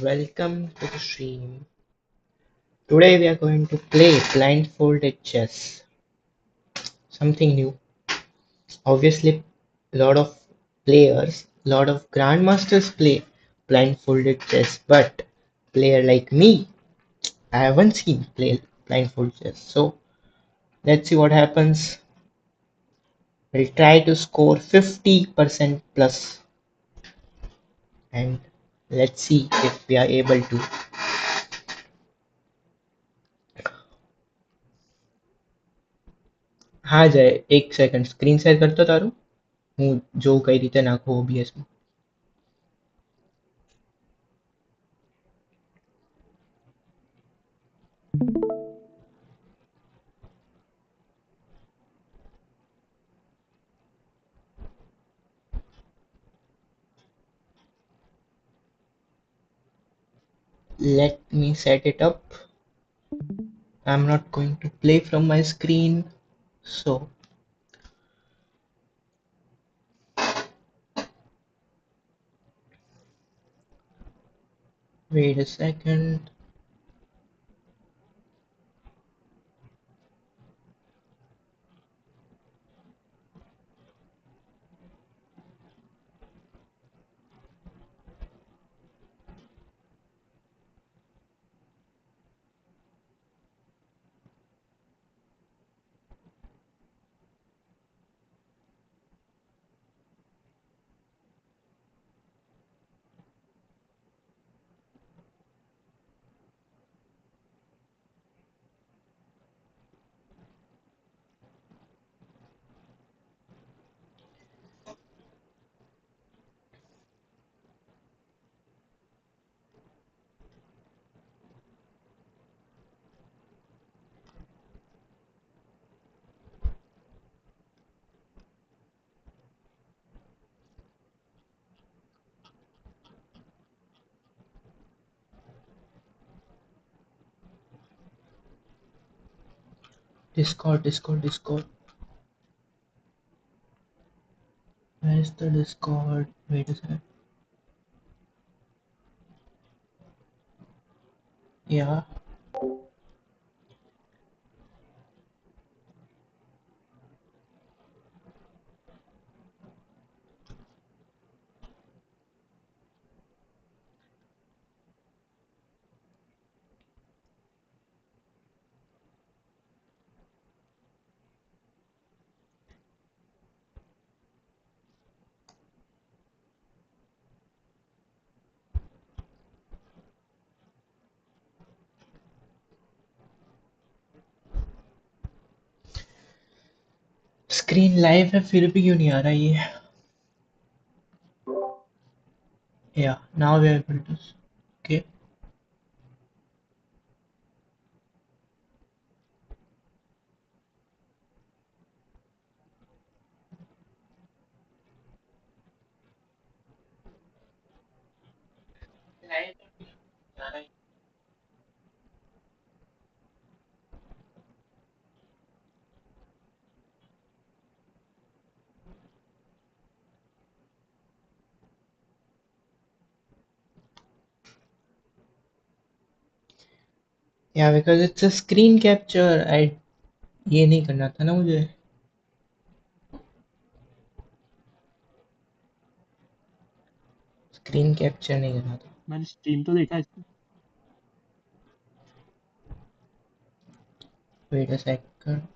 Welcome to the stream. Today we are going to play blindfolded chess. Something new. Obviously, a lot of players, a lot of grandmasters play blindfolded chess, but player like me, I haven't seen play blindfolded chess. So let's see what happens. We'll try to score 50% plus, and let's see if we are able to. હા જય એક second screen share કરતો તારું હું જોઉં કઈ રીતે નાખું OBS માં. Let me set it up. I'm not going to play from my screen. So, wait a second. Discord. Where's the Discord? Wait a second. Yeah. Screen live है फिर भी क्यों नहीं आ रहा ये. Yeah, now we are able to. Okay. Yeah, because it's a screen capture. I ये नहीं करना था ना मुझे. स्क्रीन कैप्चर नहीं करना था. मैंने स्ट्रीम तो देखा इसका। Wait a second.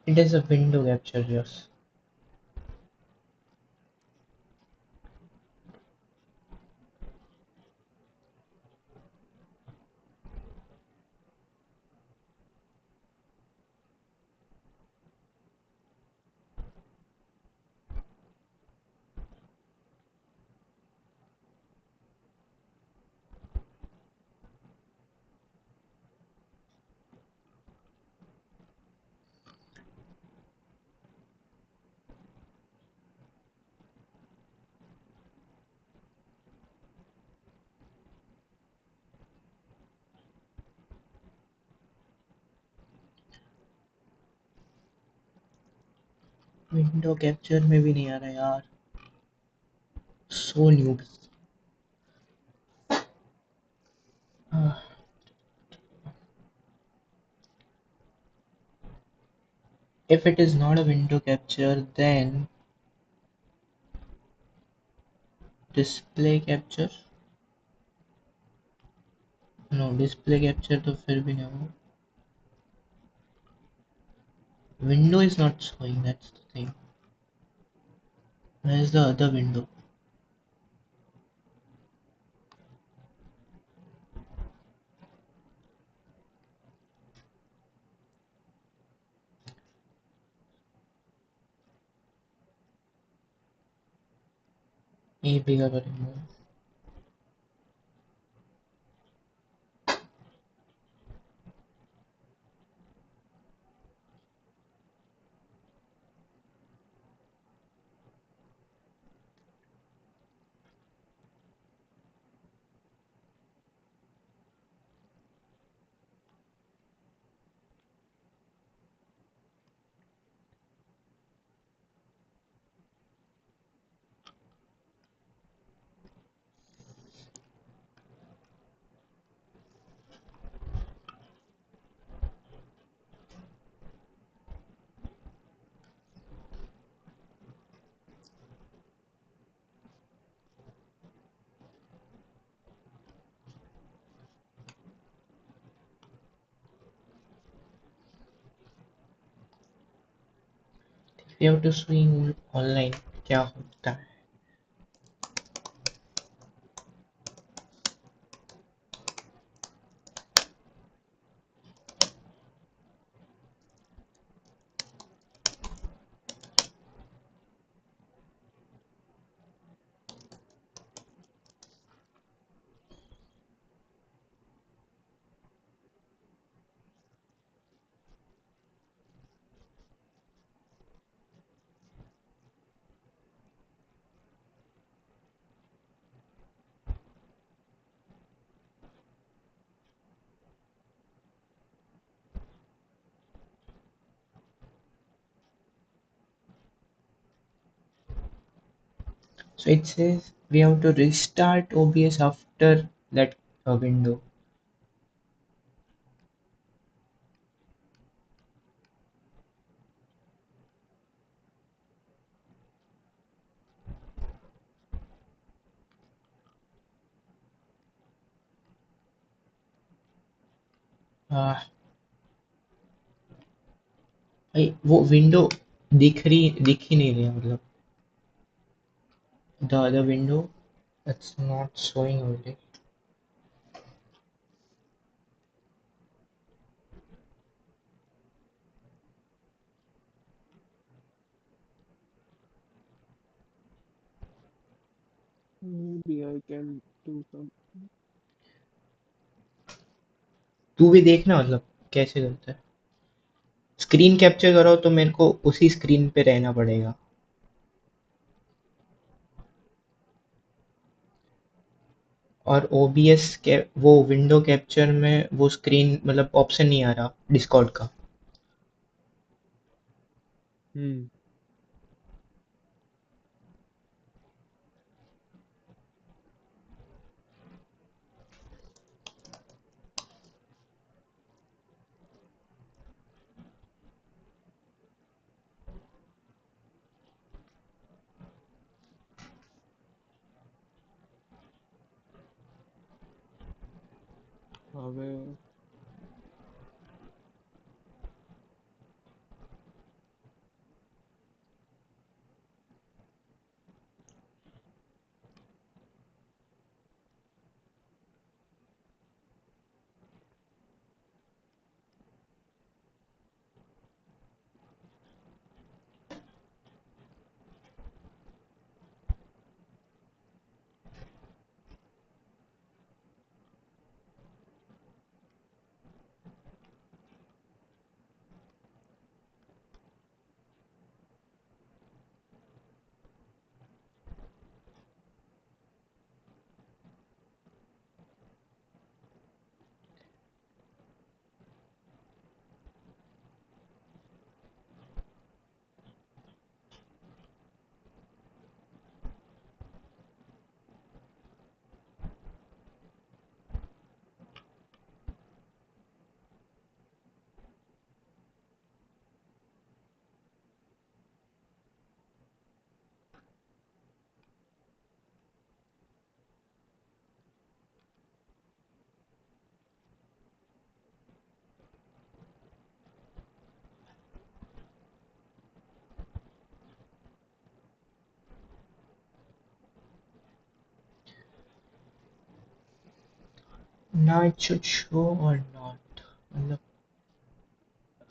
It is a window capture, yes. Window capture में भी नहीं आ रहा यार, so new. If it is not a window capture, then display capture. No, display capture तो फिर भी नहीं होगा. Window is not showing, that's the thing. Where is the other window? ये bigger करेंगे. We have to swing online. क्या होता है? So it says we have to restart OBS after that window. Ah, भाई वो विंडो दिख ही नहीं रहा मतलब. The other window, it's not showing only. Maybe I can do some. तू भी देखना मतलब कैसे करता है. स्क्रीन कैप्चर करो तो मेरे को उसी स्क्रीन पे रहना पड़ेगा. और ओबीएस के वो विंडो कैप्चर में वो स्क्रीन मतलब ऑप्शन नहीं आ रहा डिस्कॉर्ड का. Hmm. હવે now it should show or not. मतलब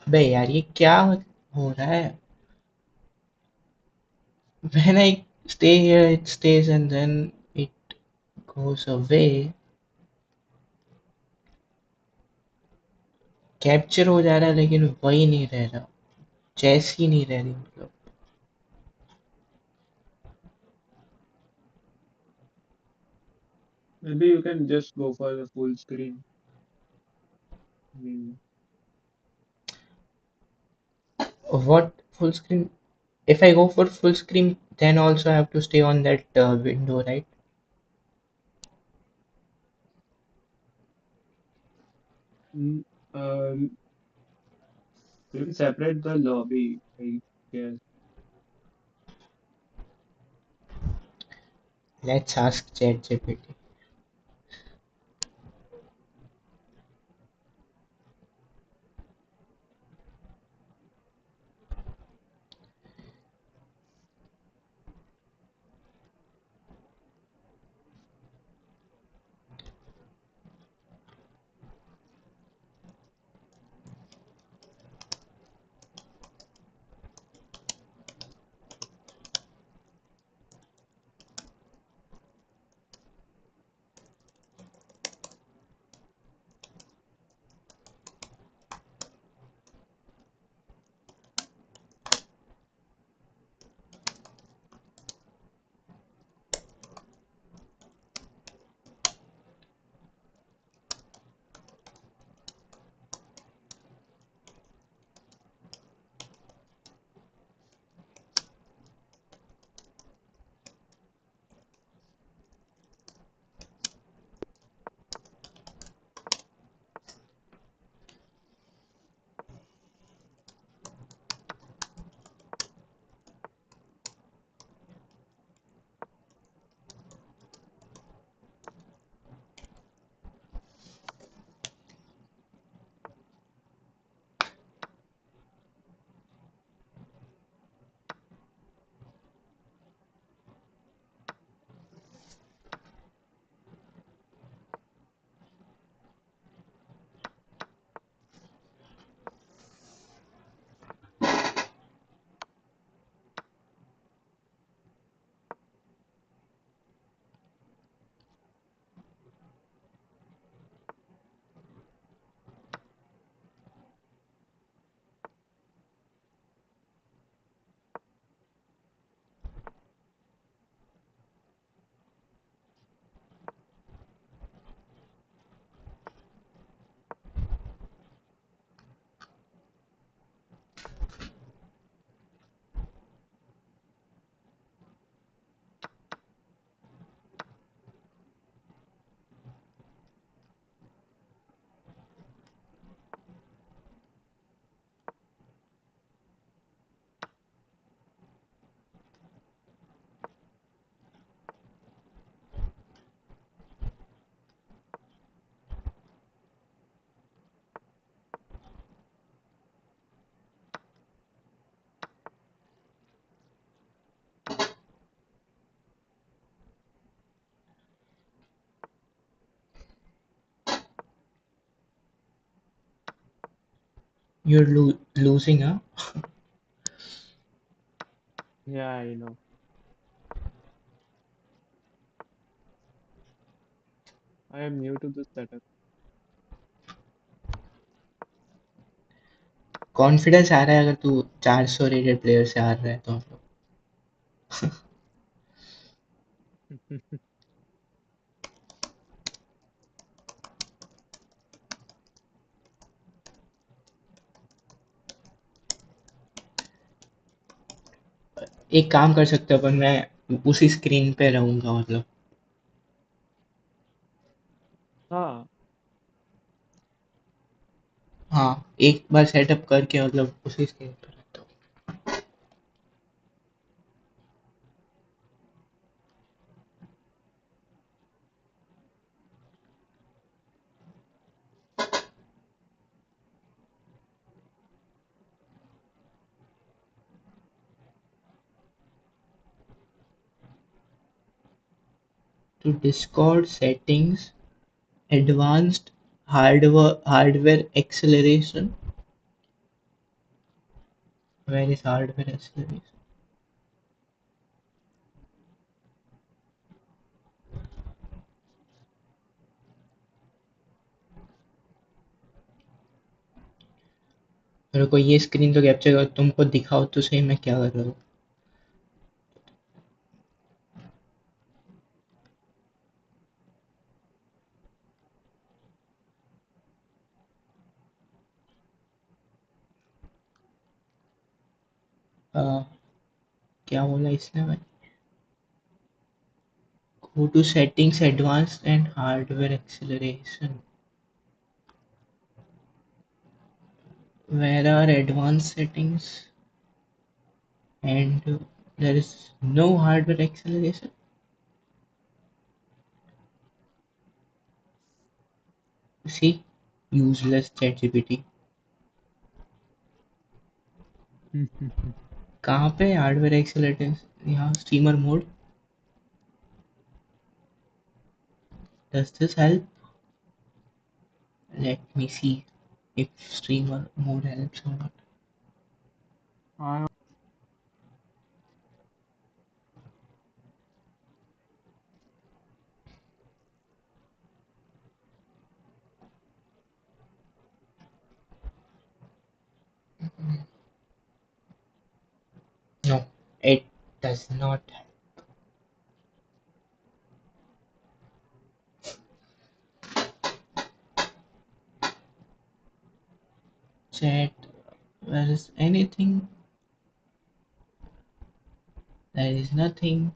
अबे यार ये क्या हो रहा है? When I stay here it stays and then it goes away. Capture हो जा रहा है लेकिन वही नहीं रह रहा, चेस ही नहीं रह रही मतलब. Maybe you can just go for the full screen. I mean, What full screen? If I go for full screen, then also I have to stay on that window, right? mm, uh, you can separate the lobby, I guess. Let's ask ChatGPT. You're losing, huh? Yeah, I know. I am new to this setup. Confidence आ रहा है अगर तू 400 rated player से हार रहा है तो हम लोग. एक काम कर सकते हो अपन, मैं उसी स्क्रीन पे रहूंगा मतलब. हाँ, हाँ, एक बार सेटअप करके मतलब उसी स्क्रीन पे रहता हूँ. To Discord settings Advanced hardware acceleration. Where is hardware acceleration? रुको ये स्क्रीन तो कैप्चर करो तुमको दिखाओ तो सही मैं क्या कर रहा हूँ अ, क्या बोला इसने भाई go to settings advanced and hardware acceleration where are advanced settings and there is no hardware acceleration see useless ChatGPT कहाँ पे हार्डवेयर एक्सेलरेशन यहाँ steamer mode does this help let me see if streamer mode helps or not I no it does not help chat there is anything there is nothing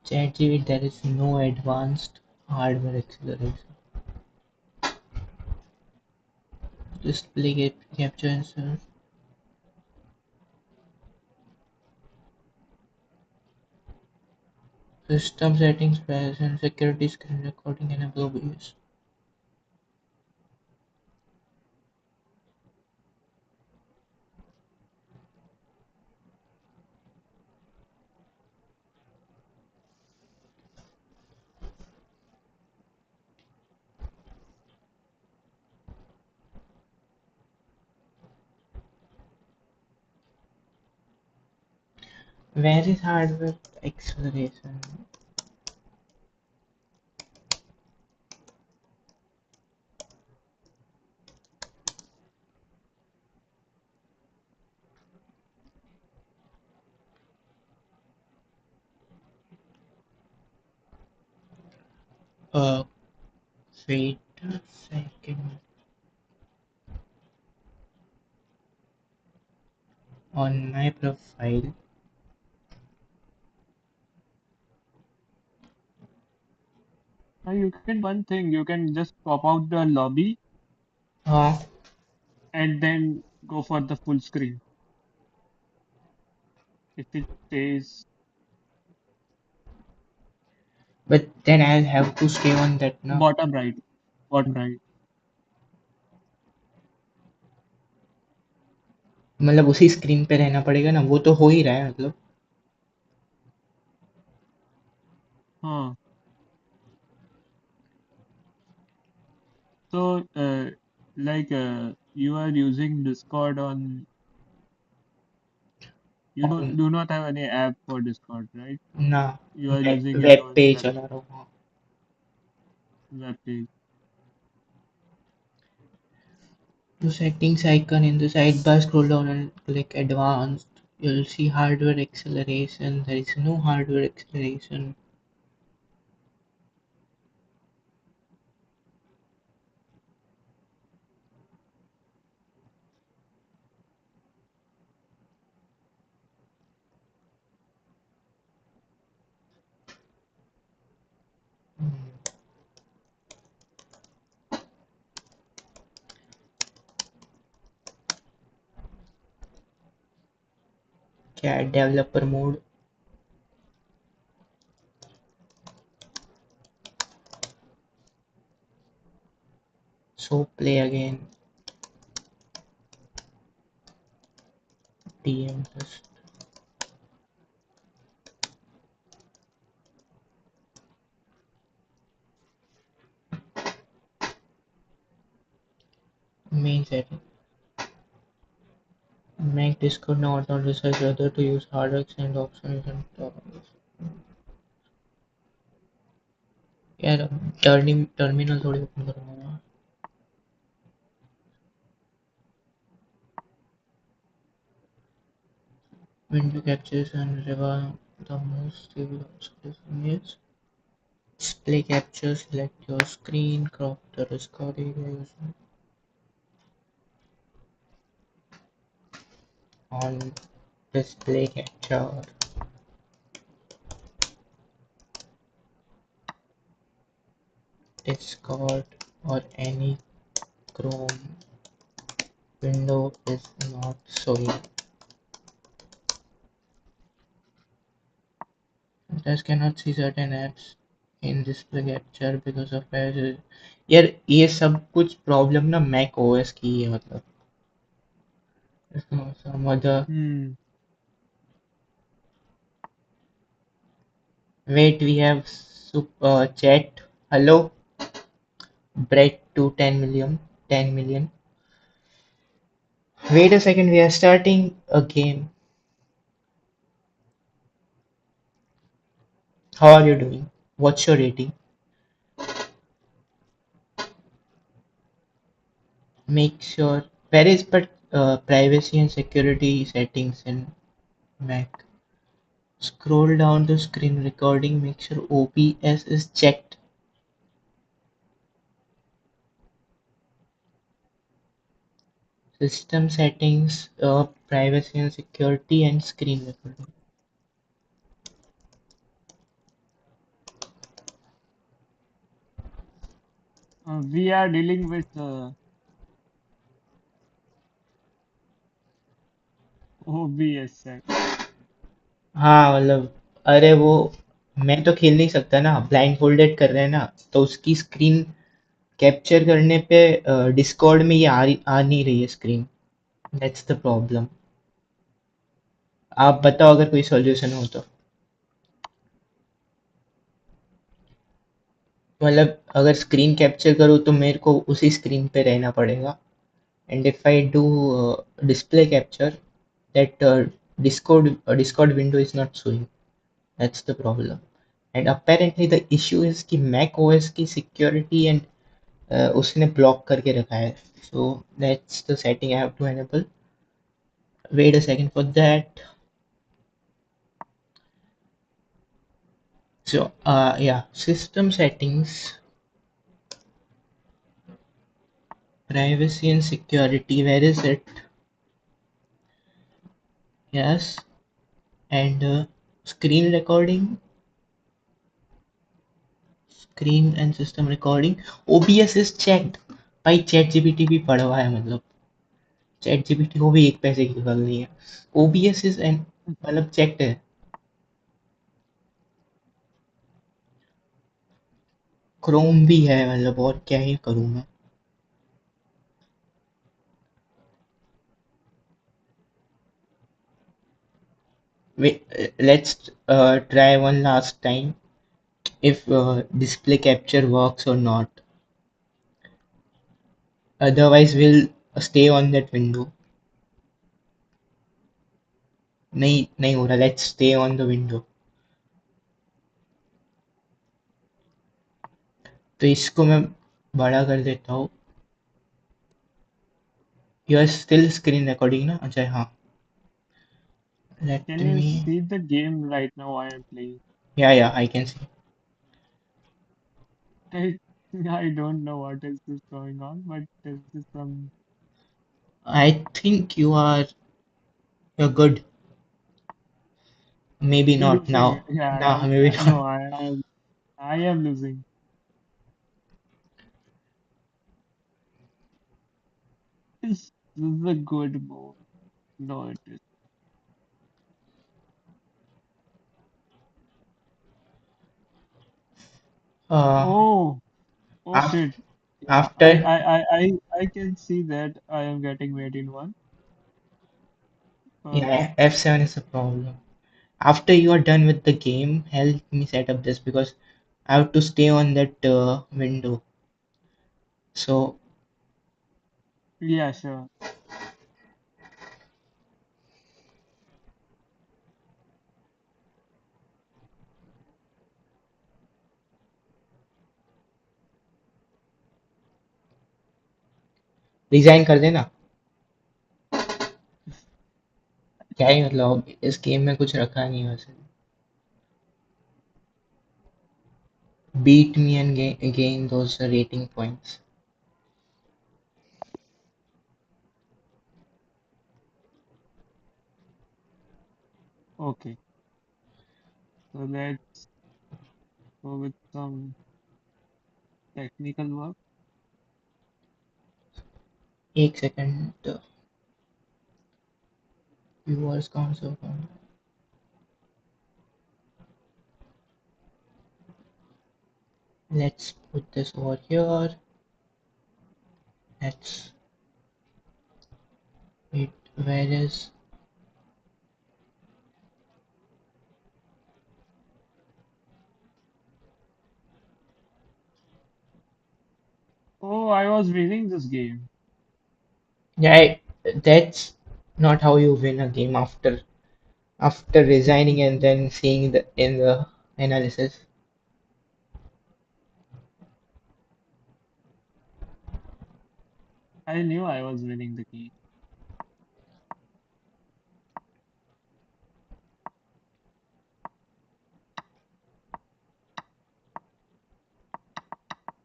ChatGPT there is no advanced hardware acceleration display capture answer system settings present security screen recording enable OBS where is hardware acceleration uh wait a second on my profile You can do one thing. You can just pop out the lobby uh, and then go for the full screen. If it says but then I'll have to stay on that now bottom right, bottom right. मतलब उसी screen पे रहना पड़ेगा ना वो तो हो ही रहा है मतलब Huh. So, you are using Discord on, you don't on do not have any app for Discord, right? ना You are using your web own पे चला रहा हूँ हाँ web page. to settings icon in the sidebar scroll down and click advanced you'll see hardware acceleration there is no hardware acceleration क्या developer mode so play again DM test main setting. Make Discord not on decide whether to use hard and options and यार terminal थोड़ी open करूँगा window captures and revive the most stable obscuration yes display capture select your screen crop the record area on display capture Discord or any Chrome window is not showing. Users cannot see certain apps in display capture because of privacy. यार ये सब कुछ problem ना Mac OS की है मतलब some other Hmm. wait we have chat hello Brett to 10 million wait a second we are starting a game how are you doing what's your rating make sure where is but privacy and security settings in Mac scroll down to screen recording make sure OBS is checked system settings privacy and security and screen recording We are dealing with OBS set. हाँ मतलब अरे वो मैं तो खेल नहीं सकता ना ब्लाइंड फोल्डेड कर रहे हैं ना तो उसकी स्क्रीन कैप्चर करने पे डिस्कॉर्ड में ये आ नहीं रही है स्क्रीन दैट्स द प्रॉब्लम आप बताओ अगर कोई सॉल्यूशन हो तो मतलब अगर स्क्रीन कैप्चर करूँ तो मेरे को उसी स्क्रीन पे रहना पड़ेगा and if I do display capture that Discord window is not showing that's the problem and apparently the issue is कि मैक ओएस की सिक्योरिटी एंड उसने ब्लॉक करके रखा है so that's the setting I have to enable wait a second for that so yeah system settings privacy and security where is it yes and screen recording screen and system recording OBS is checked भाई chat GPT भी पढ़ा हुआ है मतलब chat GPT को भी एक पैसे की गल नहीं है OBS इज एंड मतलब चेक्ड है क्रोम भी है मतलब और क्या ही करूँ मैं let's try one last time if display capture works or not otherwise we'll stay on that window नहीं नहीं हो रहा let's stay on the window तो इसको मैं बड़ा कर देता हूँ you are still screen recording ना अच्छा हाँ let Can you me see the game right now I am playing? yeah I can see I, I don't know what is this going on, but this is some I think you're good maybe not losing. now Yeah, nah maybe not no, I am losing. This is a good move. No, it is. uh Oh, oh af- shit. Yeah, after I can see that I am getting made in one, but yeah F7 is a problem after you are done with the game help me set up this because I have to stay on that window so Yeah, sure. Resign कर देना। क्या ही मतलब, इस game में कुछ रखा नहीं है वैसे। Beat me and gain those rating points. Okay. So let's go with some technical work. एक second, viewers count so far. Let's put this over here. Let's wait. Where is? Oh, I was winning this game. Yeah, that's not how you win a game after resigning and then seeing the in the analysis. I knew I was winning the game.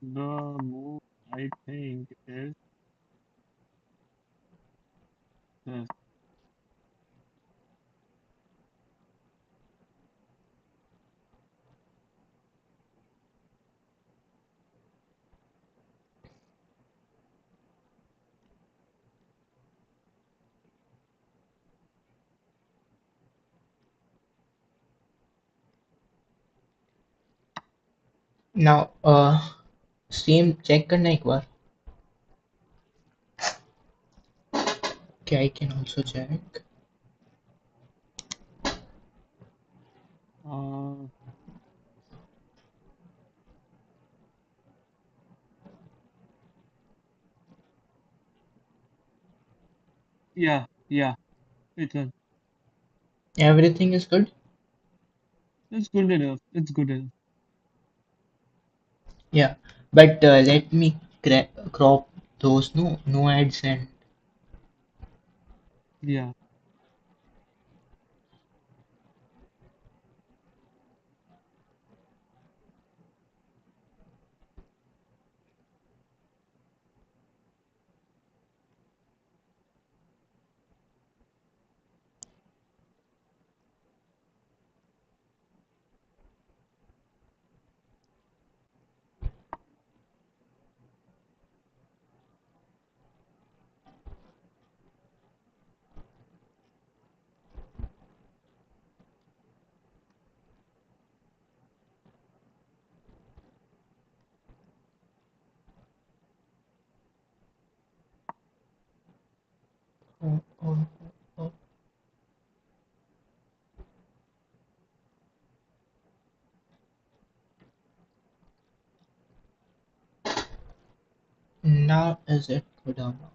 The move I think is this. Now, stream check करना एक बार. Okay, I can also check. Uh, yeah, it's Everything is good. it's good enough. It's good enough. Yeah, but let me crop those no ads and Yeah. oh, oh, oh. Now is it good or not?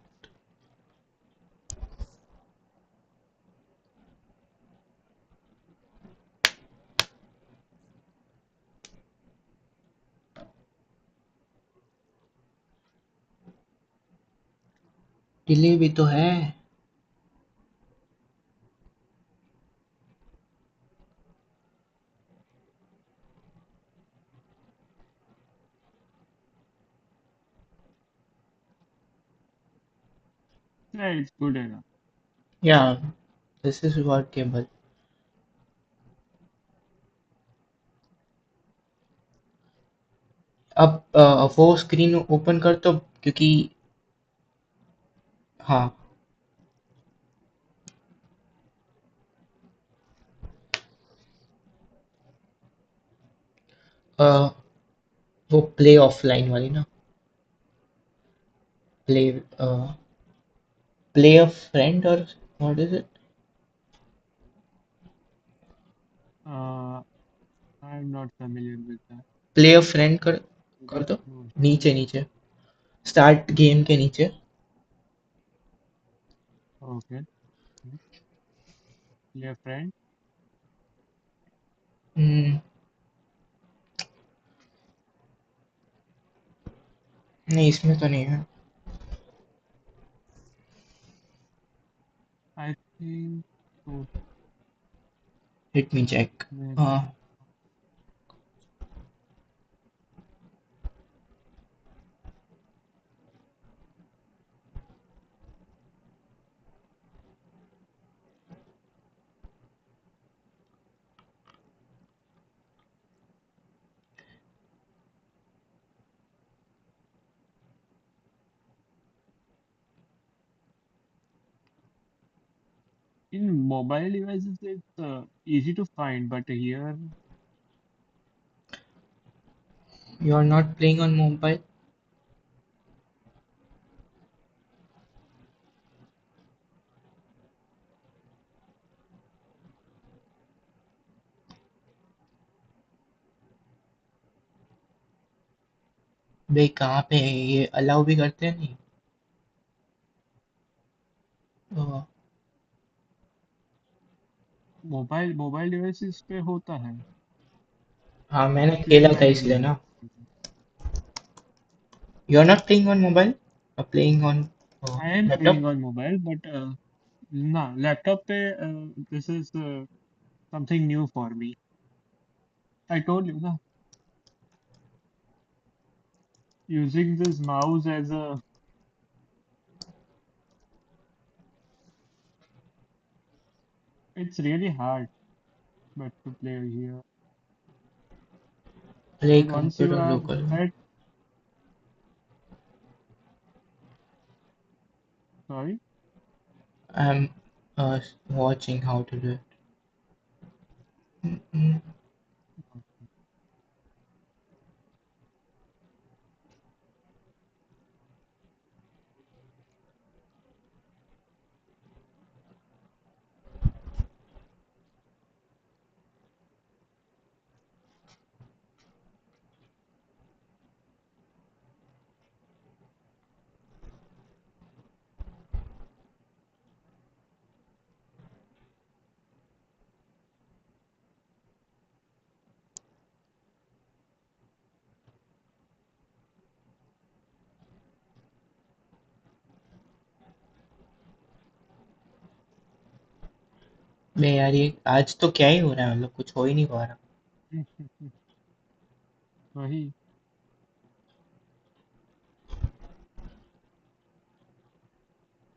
Delay भी तो है. Yeah, it's good enough. Yeah, this is workable. अब वो screen open कर तो, क्योंकि हाँ, अ, वो प्ले ऑफलाइन वाली ना. प्ले प्ले अ फ्रेंड और what is it? Uh, I'm not familiar with that. Play a friend कर कर Good दो. to know. नीचे नीचे, स्टार्ट गेम के नीचे. Okay. Your friend. हम्म, नहीं इसमें तो नहीं है। I think so. Let me check. Maybe. हाँ, In mobile devices, it's easy to find, but here, you are not playing on mobile. भाई कहाँ पे है ये, अलाउ भी करते हैं नहीं। ओह, मोबाइल डिवाइसेस पे होता है। हाँ मैंने इसलिए खेला था मैंने इसलिए यूज ना। किया। You are not playing on mobile, playing on I am laptop. playing on mobile, but nah, laptop पे this is something new for me. I told you, na, using this mouse as a, it's really hard, but to play here. Play And once you computer are local. at, sorry, I am watching how to do it। हम्म, बे यार ये आज तो क्या ही हो रहा है, मतलब कुछ हो ही नहीं पा रहा। वही,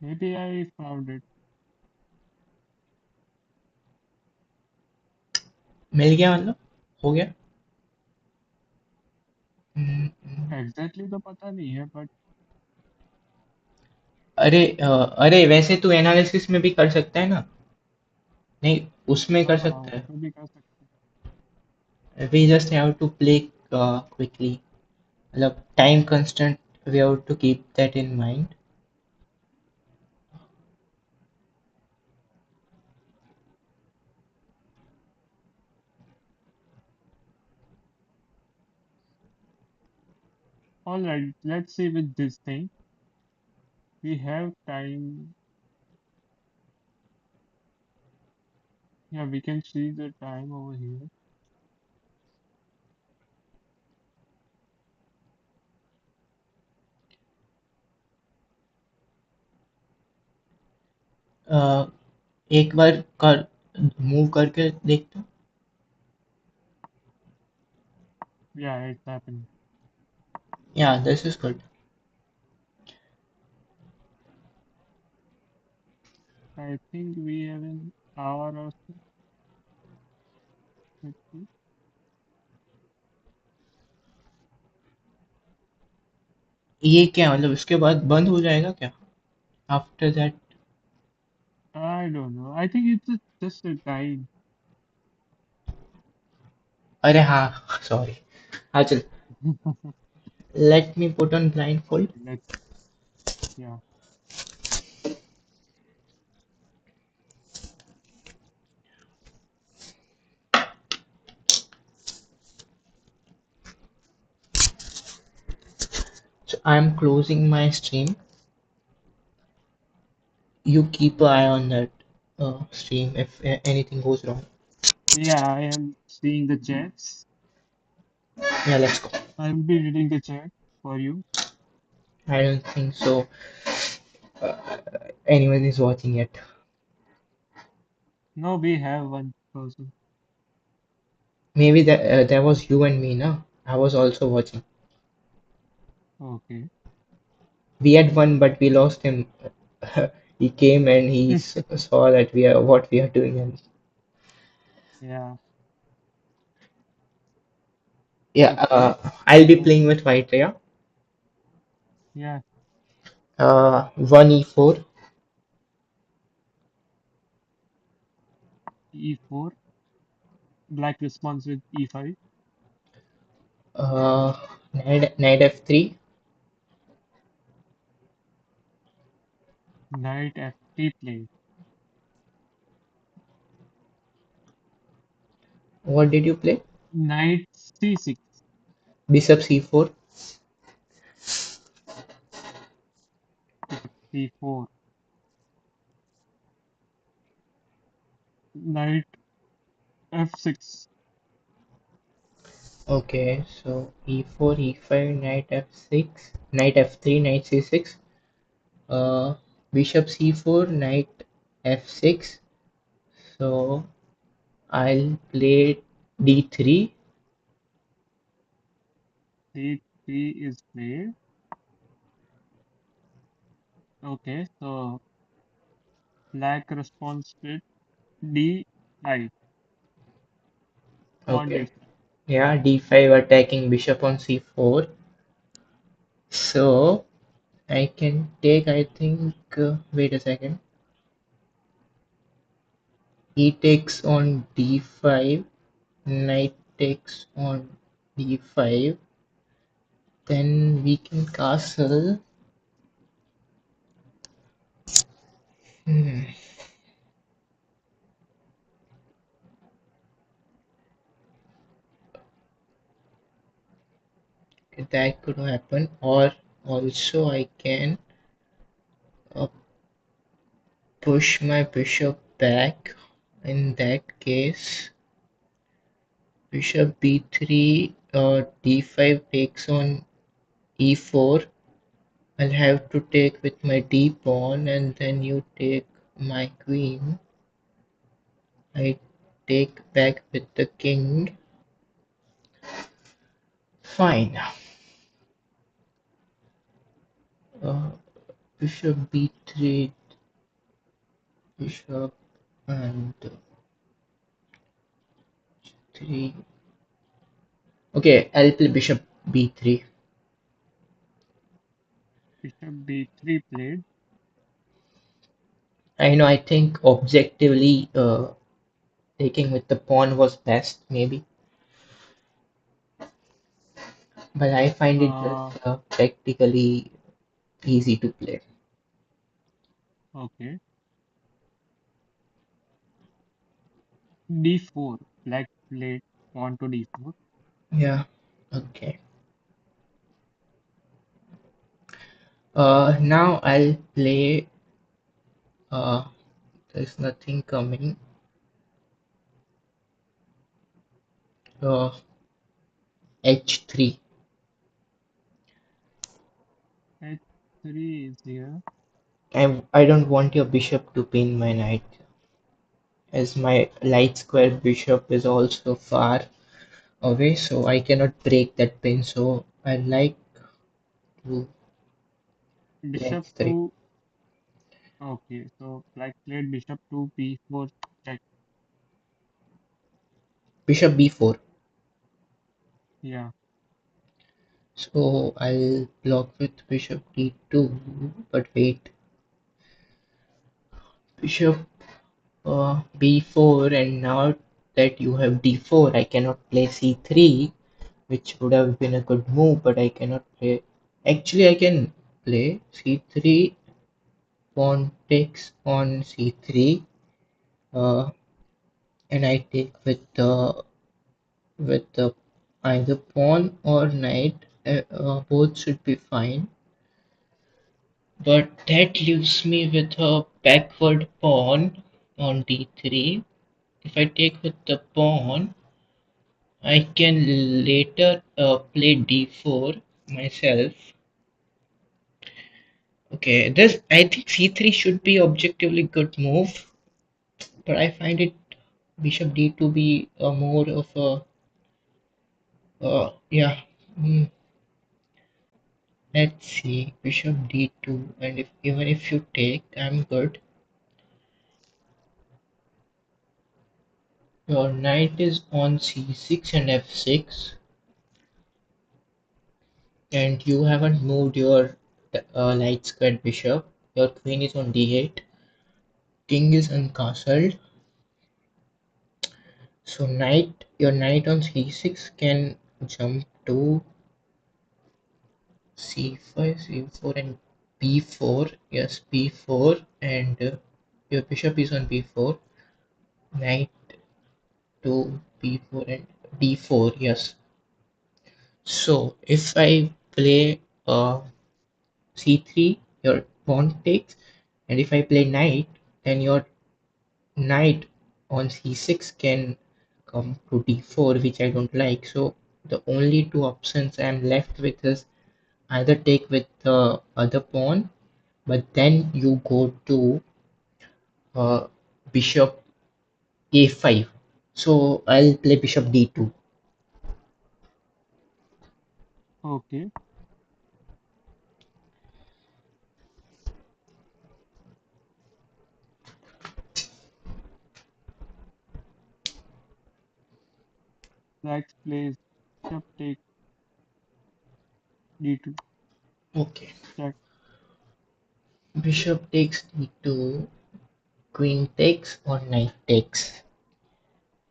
maybe I found it. मिल गया मतलब, हो गया। Exactly तो पता नहीं है, but अरे अरे वैसे तू एनालिसिस में भी कर सकता है ना। नहीं, उसमें कर हाँ, सकता है। उसमें भी कर सकते हैं। We just have to play quickly, मतलब time constant, we have to keep that in mind. All right, let's see with this thing. We have time. Yeah, we can see the time over here. एक बार कर, move करके देखता हूँ। Yeah, it's happening. या this is good. I think we have an hour or so. Let's see. ये क्या मतलब इसके बाद बंद हो जाएगा क्या after that? I don't know. I think it's just a time. अरे हाँ, सॉरी। हाँ चल, let me put on blind fold. Okay, let's, yeah. So I am closing my stream. you keep an eye on that stream if anything goes wrong. Yeah, I am seeing the chats. Yeah, let's go. I will be reading the chat for you. I don't think so. Anyone is watching yet. No, we have one person. Maybe that was you and me, no? I was also watching. Okay. We had one, but we lost him. He came and he saw that we are what we are doing, and Yeah. yeah, Okay. I'll be So playing with white. Yeah, yeah, one e4, E4. Black response with E5. knight f3, Knight F3 play. what did you play? Knight C6. Bishop c4, Bishop C4. Knight F6. okay, so e4, e5, knight f6, knight f3, knight c6, uh, bishop c4, knight f6, so I'll play d3, D3 is played. Okay, so black response with D5. Pawn okay, D5. yeah, d5 attacking bishop on c4, so I can take, I think, wait a second, he takes on d5, knight takes on d5, then we can castle. Hmm, that could happen, or also I can uh, push my bishop back. In that case, bishop b3, d5 takes on e4. I'll have to take with my d pawn, and then you take my queen. I take back with the king. Fine. Uh, bishop b3, bishop and 3. Okay, I'll play bishop b3. Bishop B3 played. I know, I think objectively taking with the pawn was best, maybe, but I find it Uh, just practically easy to play. okay. D4. Black played pawn to D4. Yeah, okay. Now I'll play. There's nothing coming. Uh, h3. H3 is here. I don't want your bishop to pin my knight, as my light square bishop is also far away, so I cannot break that pin. So I like to play Bishop h3. to. Okay, so black played bishop to B4 check. Bishop b4. Yeah. So I'll block with bishop d2. But wait, bishop b4, and now that you have d4, I cannot play c3, which would have been a good move, but I cannot play. Actually, I can play c3, pawn takes on c3, uh, and I take with the either pawn or knight. Both should be fine. But that leaves me with a backward pawn on d3. If I take with the pawn, I can later play d4 myself. Okay, this I think c3 should be objectively good move, but I find it bishop d2 be a more of a yeah. mm, let's see, bishop d2, and if even if you take, I'm good. Your knight is on c6 and f6, and you haven't moved your light squared bishop. Your queen is on d8, king is uncastled. So your knight on c6 can jump to c5, c4, and b4. Yes, b4, and your bishop is on b4. Knight to b4 and d4. Yes. So if I play c3, your pawn takes, and if I play knight, then your knight on c6 can come to d4, which I don't like. So the only two options I'm left with is either take with the other pawn, but then you go to uh, bishop a5. So I'll play bishop d2. Okay, black plays bishop takes d2. Okay. Check. Bishop takes d2, queen takes or knight takes.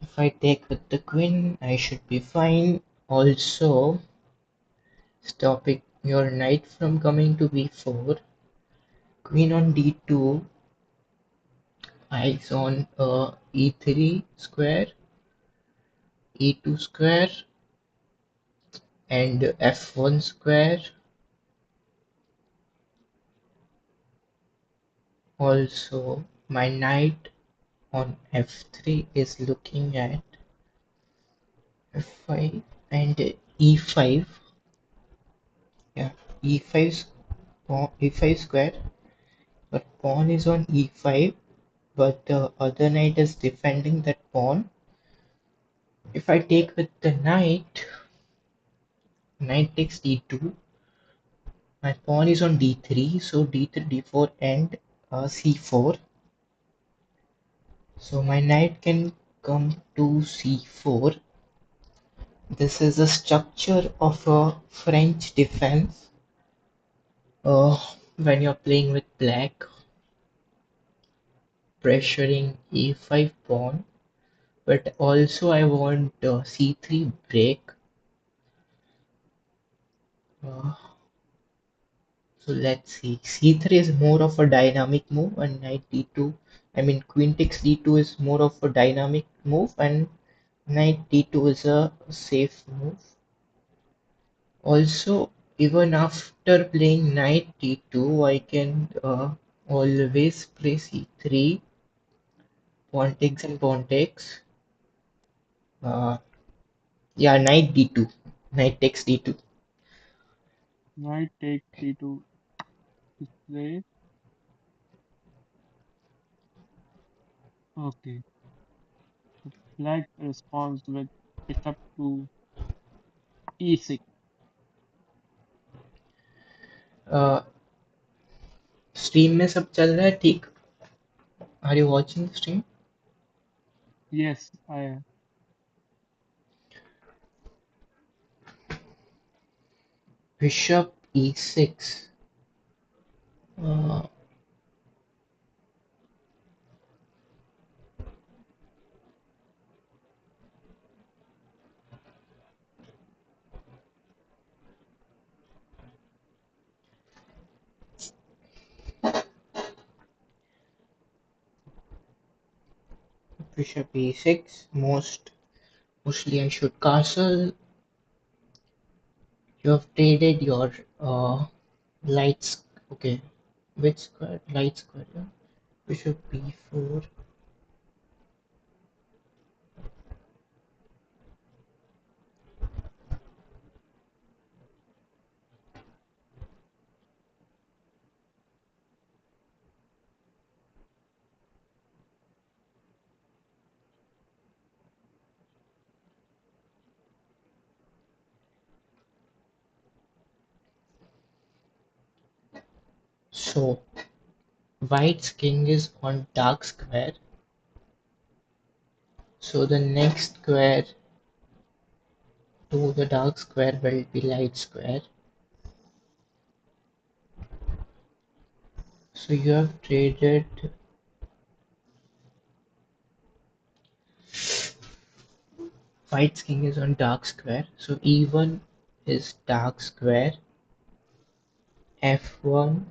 If I take with the queen, I should be fine. Also, stopping your knight from coming to b4. Queen on d2, eyes on e3 square, e2 square, and f1 square. Also, my knight on f3 is looking at f5 and e5. Yeah, e5, e5 square. But pawn is on e5, but the other knight is defending that pawn. If I take with the knight, knight takes d2. My pawn is on d3, so d3, d4, and c4. So my knight can come to c4. This is a structure of a French defense. When you're playing with black, pressuring e5 pawn, but also I want c3 break. Uh, so let's see. c3 is more of a dynamic move, and knight d2. I mean, queen takes d2 is more of a dynamic move, and knight d2 is a safe move. Also, even after playing knight d2, I can always play c3, pawn takes and pawn takes. Uh, yeah, knight d2, knight takes d2. Knight takes d2 display. Okay. Black responds with bishop to e6. Stream में सब चल रहा है ठीक. Are you watching stream? Yes, I am. Bishop e6. uh, Bishop e6. Mostly I should castle. You have traded your lights. Okay, Which square? Light square, yeah. Bishop b4. So white's king is on dark square. So the next square to the dark square will be light square. So you have traded white's king is on dark square. So e1 is dark square. f1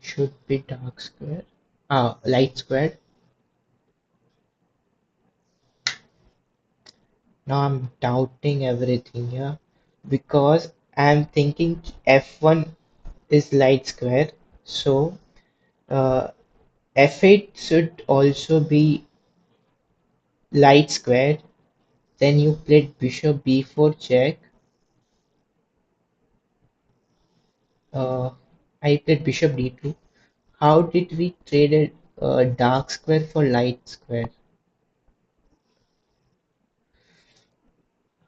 should be dark square. Light square. Now I'm doubting everything here because I'm thinking f1 is light square. So uh, f8 should also be light square. Then you played bishop b4 check. Uh, I played bishop d2. How did we trade a dark square for light square?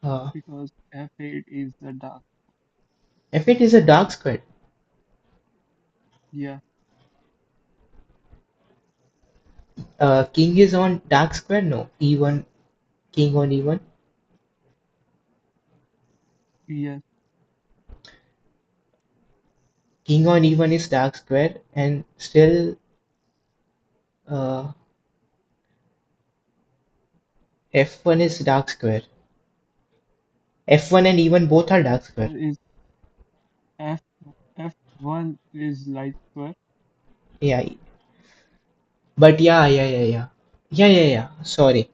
Uh, because f8 is the dark. f8 is a dark square. Yeah, King is on dark square. No, e1 king on e1. yes, King on e1 is dark square, and still uh, f1 is dark square. f1 and e1 both are dark square. is f f1 is light square. Yeah, but yeah. Sorry,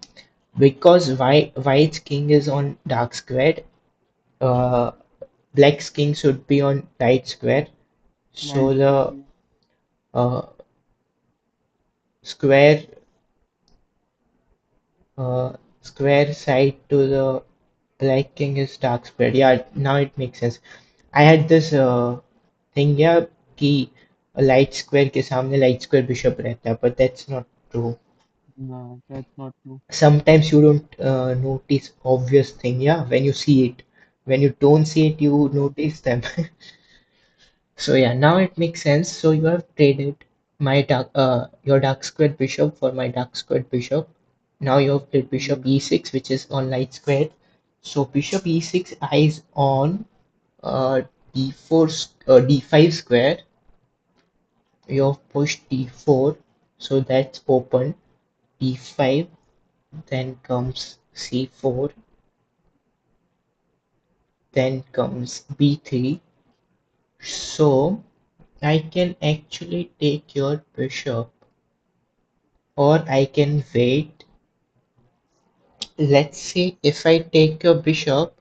because white's king is on dark square. Uh, Black's king should be on light square. So Light square, the yeah. uh, square square side to the black king is dark square. Yeah, now it makes sense. I had this thing yeah कि light square के सामने light square bishop रहता है, but that's not true. No, that's not true. Sometimes you don't notice obvious thing, yeah, when you see it. When you don't see it, you notice them. So yeah, now it makes sense. So you have traded your dark squared bishop for my dark squared bishop. Now you have played bishop Yes, e6, which is on light squared. So bishop e6 eyes on uh, d4 d5 square. You have pushed d4, so that's open. d5, then comes c4, then comes b3. So I can actually take your bishop, or I can wait. Let's say if I take your bishop,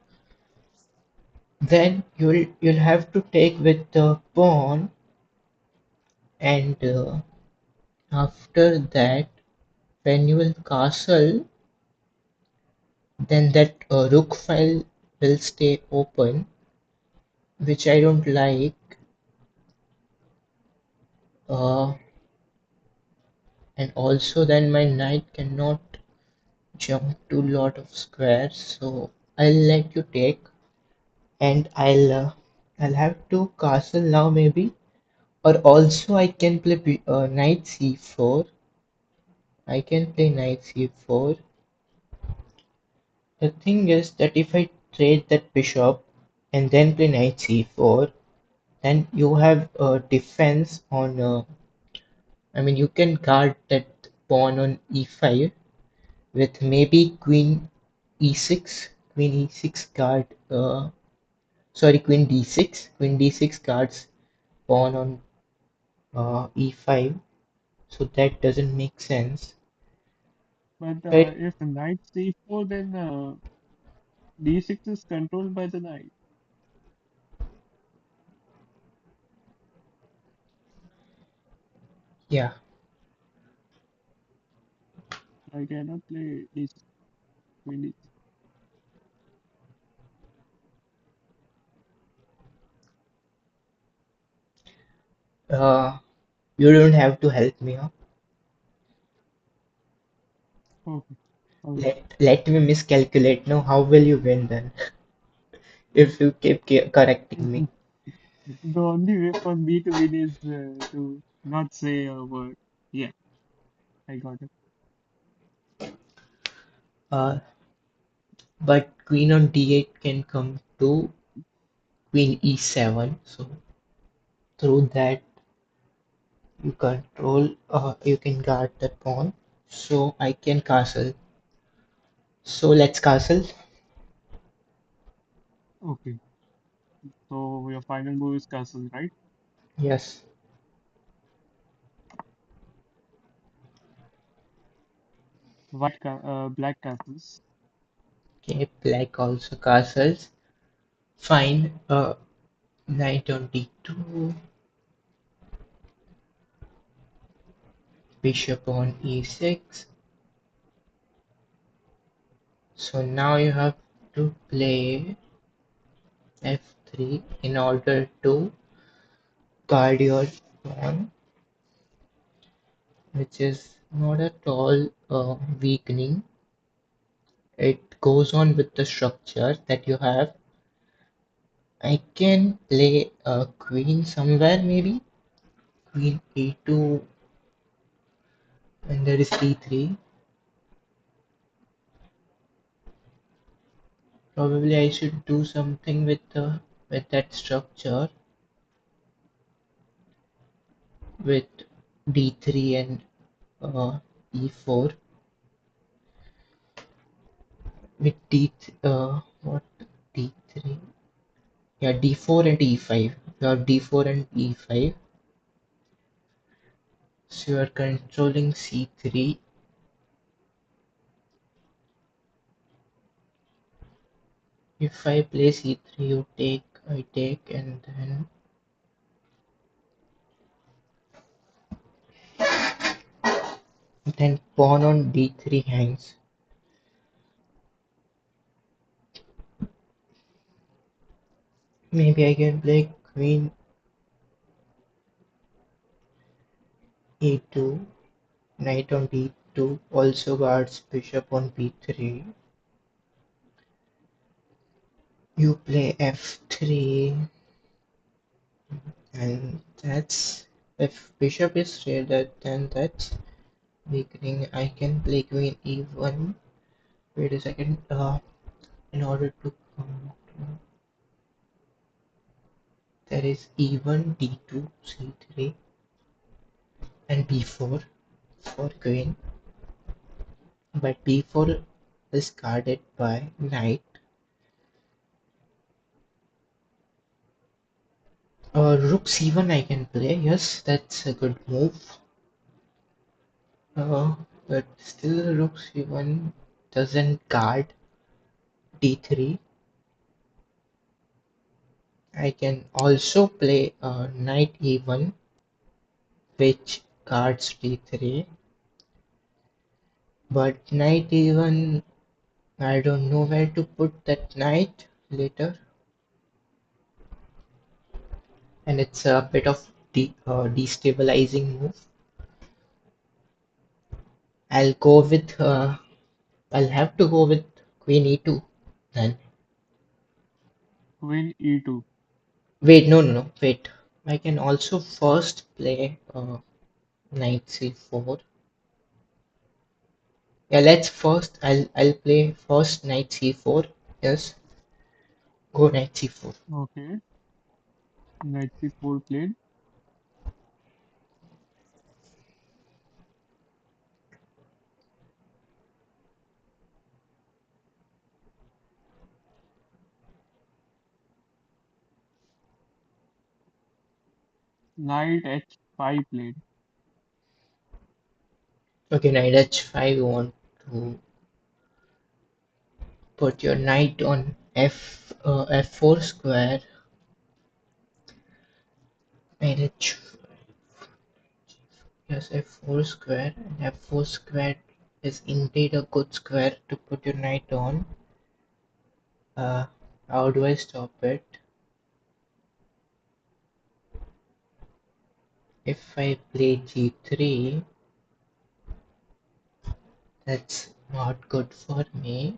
then you'll have to take with the pawn, and after that, when you will castle, then that rook file will stay open, which I don't like. Uh, and also then my knight cannot jump to lot of squares, so I'll let you take, and I'll have to castle now maybe, or also I can play knight c4. I can play knight c4. The thing is that if I trade that bishop and then play knight c4, then you have a defense on. I mean, you can guard that pawn on e5 with maybe queen e6. Queen e6 guard. Sorry, queen d6. Queen d6 guards pawn on e5. So that doesn't make sense. but But if knight c4, then d6 is controlled by the knight. Yeah. I cannot play this queen D. Uh, you don't have to help me, huh? Okay. Okay. Let me miscalculate. No, how will you win then? If you keep correcting me. The only way for me to win is to not say a word. Yeah, I got it. Uh, but queen on d8 can come to queen e7. So through that you control, you can guard the pawn. So I can castle. So let's castle. Okay. So your final move is castle, right? Yes. Black castles. Okay, black also castles. Fine. Knight on d2, bishop on e6. So now you have to play f3 in order to guard your pawn, which is not at all weakening. It goes on with the structure that you have. I can play a queen somewhere, maybe queen e2, and there is e3. Probably I should do something with that structure with d3 and e4 with what d3, yeah, d4 and e5. You have d4 and e5, so you are controlling c3. If I play c3, you take, I take, and then pawn on d3 hangs. Maybe I can play queen e2, knight on d2 also guards bishop on b3. You play f3, and that's, if bishop is traded, then that's weakening. I can play queen e1. Wait a second. In order to come to, there is e1, d2, c3, and b4 for queen. But b4 is guarded by knight. Rook c1 I can play. Yes, that's a good move. Uh, but still, rook c1 doesn't guard d3. I can also play knight e1, which guards d3. But knight e1, I don't know where to put that knight later, and it's a bit of destabilizing move. I'll go with. I'll have to go with queen e2 then. Queen e2. Wait, no, no, no. Wait. I can also first play knight c4. Yeah, let's first. I'll play first knight c4. Yes, go knight c4. Okay. Knight c4 played. Knight h5 played. Okay, knight h5. You want to put your knight on f4 square. Knight h. Yes, f4 square, and f4 square is indeed a good square to put your knight on. Uh, how do I stop it? If I play g3, that's not good for me.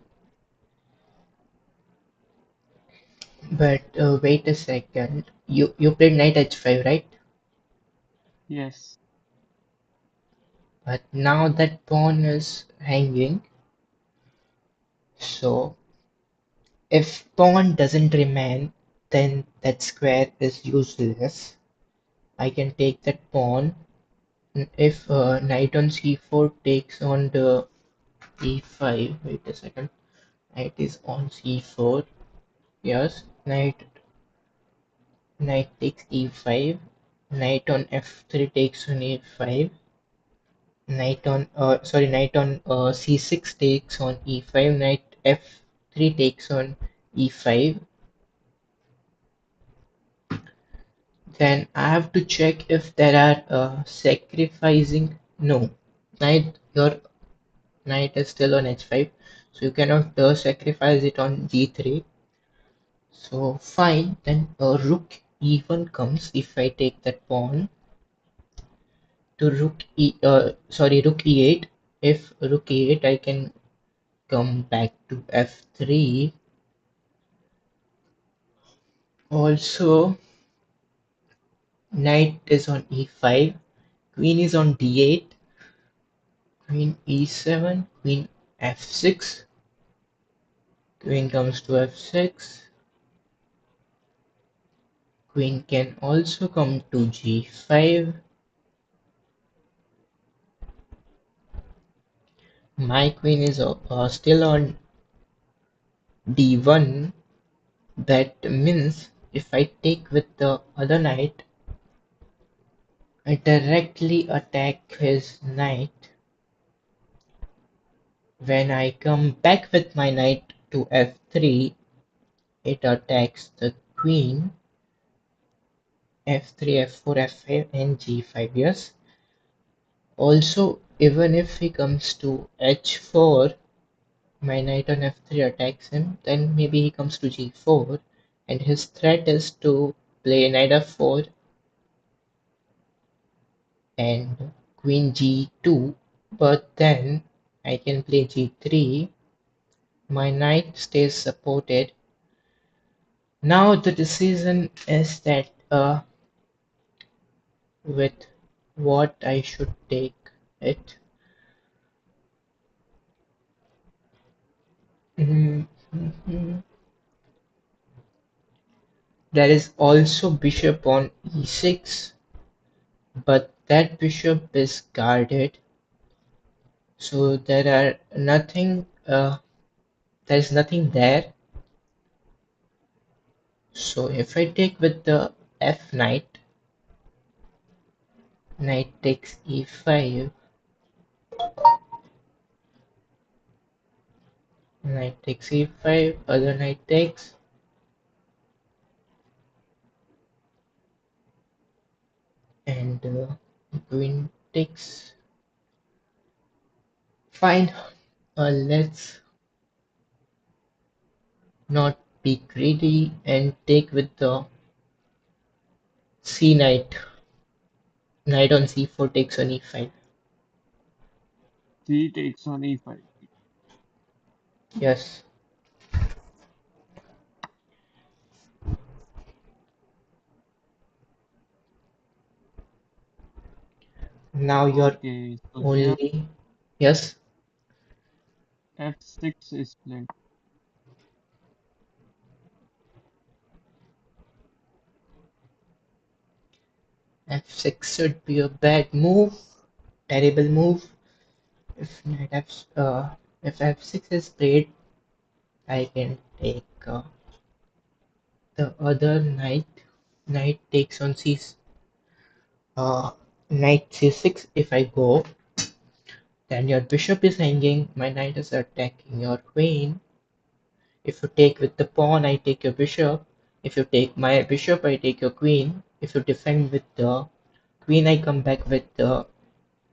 But wait a second. You played knight h5, right? Yes. But now that pawn is hanging, so if pawn doesn't remain, then that square is useless. I can take that pawn. If knight on c4 takes on the e5, wait a second, knight is on c4. Yes, knight takes e5. Knight on f3 takes on e5. Knight on c6 takes on e5. Knight f3 takes on e5. Then I have to check if there are sacrificing. No, your knight is still on h5, so you cannot sacrifice it on g3. So fine, then rook e1 comes if I take that pawn to rook e8. If rook e8, I can come back to f3. Also, knight is on e5, queen is on d8, queen e7, queen f6, queen comes to f6, queen can also come to g5. My queen is still on d1. That means if I take with the other knight, I directly attack his knight. When I come back with my knight to f3, it attacks the queen, f3, f4, f5, and g5. Yes. Also, even if he comes to h4, my knight on f3 attacks him, then maybe he comes to g4, and his threat is to play knight f4 and queen g2, but then I can play g3, my knight stays supported. Now the decision is that with what I should take it. Mhm, mhm. There is also bishop on e6, but that bishop is guarded, so there is nothing there. So if I take with the f knight, knight takes e5, knight takes e5, other knight takes, and queen takes. Fine, let's not be greedy and take with the c knight. Knight on c4 takes on e5. C takes on e5. Yes. Now you're Okay, so here only. Yes. f6 is played. f6 should be a bad move. Terrible move. If knight if f6 is played, I can take the other knight. Knight takes on uh, knight c6. If I go, then your bishop is hanging. My knight is attacking your queen. If you take with the pawn, I take your bishop. If you take my bishop, I take your queen. If you defend with the queen, I come back with the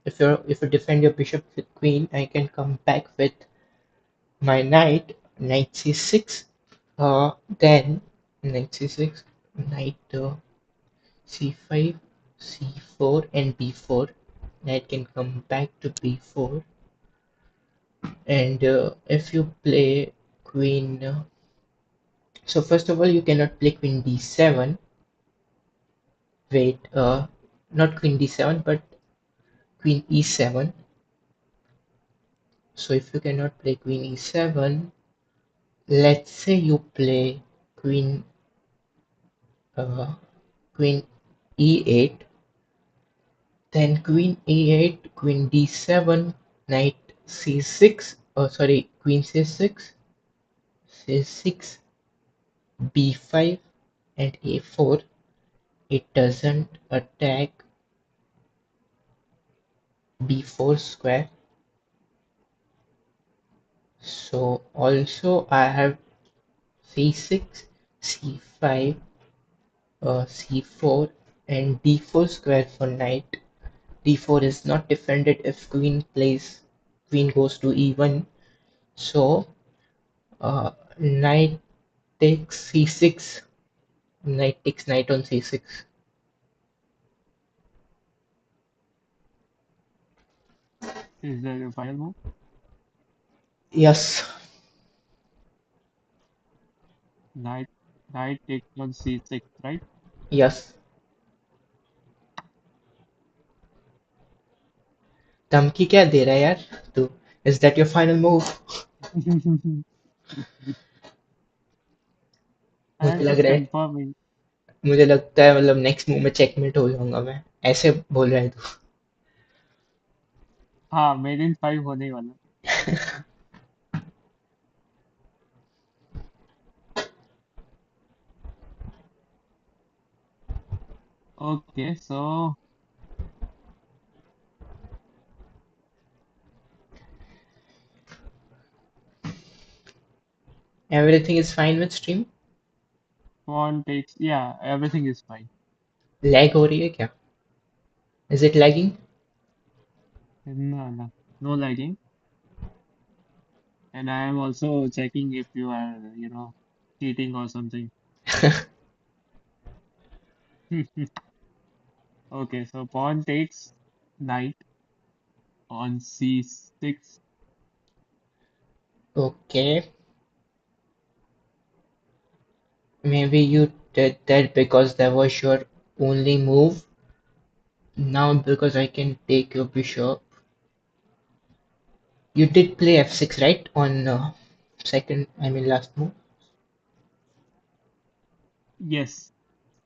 if you defend your bishop with queen, I can come back with my knight c6, then knight c6, knight c5, c4, and b4. Knight can come back to b4, and if you play queen, so first of all, you cannot play queen d7. Wait, not queen d7, but queen e7. So if you cannot play queen e7, let's say you play queen uh, queen e8, then queen e8, queen d7, knight c6, oh sorry, queen c6, c6, b5, and a4. It doesn't attack b4 square. So also I have c6, c5, c4, and d4 square for knight. d4 is not defended if queen goes to e1. So knight takes c6. Knight takes knight on c6. Is that your final move? Yes, Knight, knight takes on c6, right? yes. धमकी क्या दे रहा है यार तू? Is that your final move? मुझे I'm लग just रहा है confirming. मुझे लगता है मतलब नेक्स्ट मूव में चेकमेट हो जाऊंगा मैं. ऐसे बोल रहा है तू? हाँ, मेड इन 5 होने ही वाला. Okay, so Everything is fine with stream. pawn takes. Yeah, everything is fine. Lag हो रही है क्या? Is it lagging? No, no, no lagging. And I am also checking if you are, cheating or something. Okay, so pawn takes knight on c6. Okay, maybe you did that because that was your only move. Now because I can take your bishop. You did play f6, right? On second, I mean last move. Yes,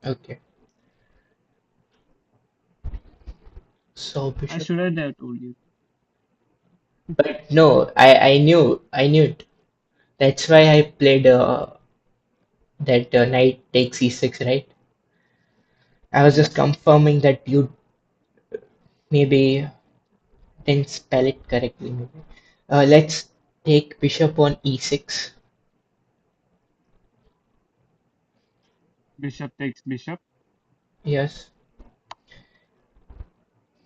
Okay. So I bishop. shouldn't have told you. But no, I knew it. That's why I played that knight takes e6, right? I was just Yes, confirming that you maybe didn't spell it correctly. Maybe. Let's take bishop on e6. bishop takes bishop. Yes.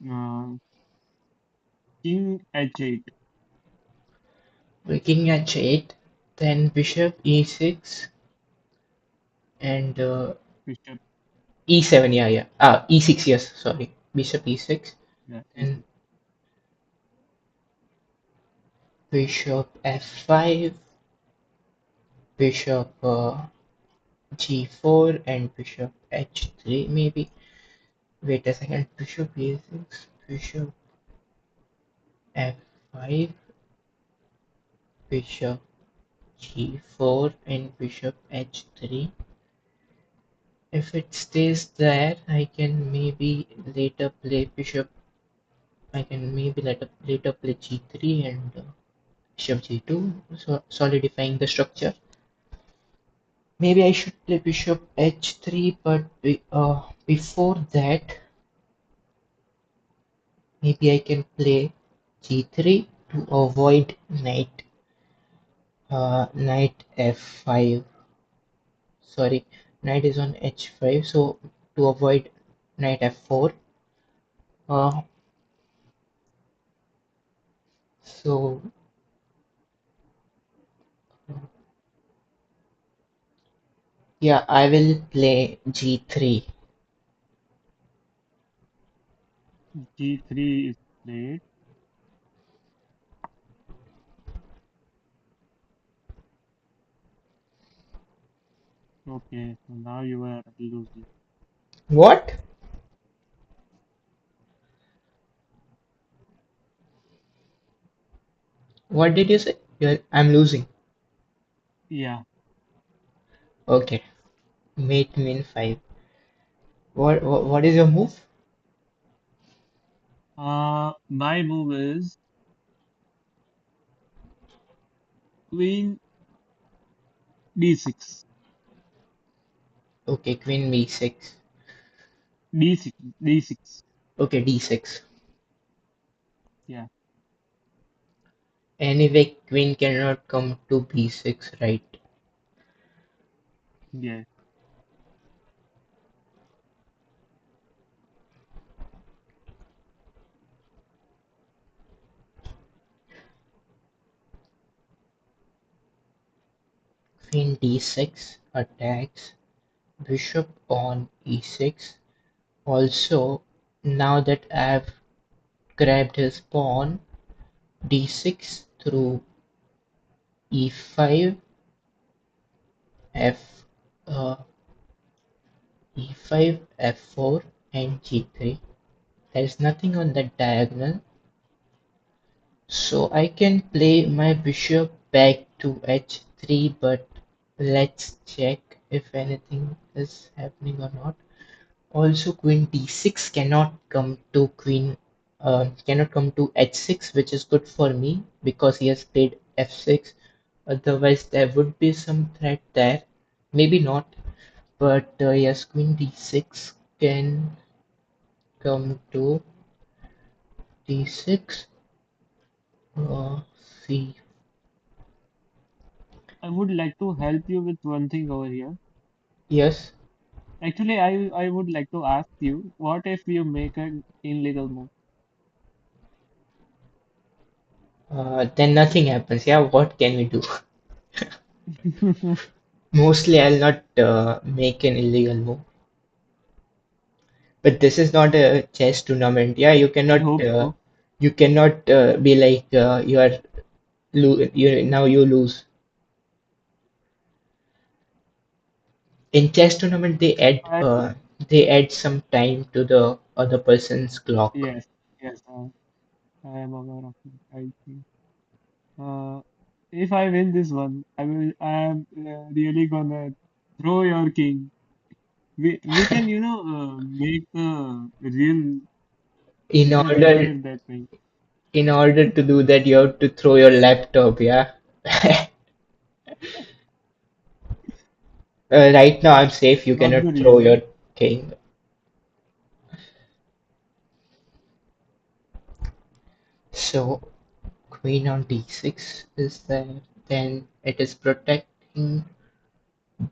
Uh, king h8. King h8. Then bishop e6 and Bishop, e7. Yeah, yeah. E6. Yes. Sorry. Bishop e6. yeah, And e6. bishop f5. Bishop g4 and bishop h3 maybe. Wait a second. Bishop e6. Bishop f5. Bishop g4 and bishop h3. If it stays there, I can maybe later play bishop. I can maybe later play g3 and bishop g2, so solidifying the structure. Maybe I should play bishop h3, but before that, maybe I can play g3 to avoid knight f5. Sorry, knight is on h5, so to avoid knight f4. Uh, So yeah, I will play g3. G3 is played. Okay, so now you are losing. What? What did you say? I'm losing. Yeah. Okay. Mate min 5. What is your move? My move is Queen D6. Okay, queen b6. D6. D6. Okay, d6. Yeah. Anyway, queen cannot come to b6, right? Yes. Queen d6 attacks. Bishop on e6. Also, now that I've grabbed his pawn, d6 through e5, f, uh, e5, f4, and g3. There's nothing on that diagonal, so I can play my bishop back to h3, but let's check if anything is happening or not. Also, queen d6 cannot come to h6, which is good for me because he has played f6. Otherwise, there would be some threat there. Maybe not, but yes, queen d6 can come to d6. C. I would like to help you with one thing over here. Yes. Actually, I would like to ask you, what if you make an illegal move? Then nothing happens. Yeah, what can we do? Mostly, I'll not make an illegal move. But this is not a chess tournament. Yeah, I hope so. you cannot be like you now you lose. In chess tournament, I they add some time to the other person's clock. Yes, yes, I am aware of it. I think. Uh, if I win this one, I am really gonna throw your king. We can, make a real In order picture that way. in order to do that, you have to throw your laptop. Yeah. Right now, I'm safe. You Not the cannot real throw one. your king. So queen on d6 is there. Then it is protecting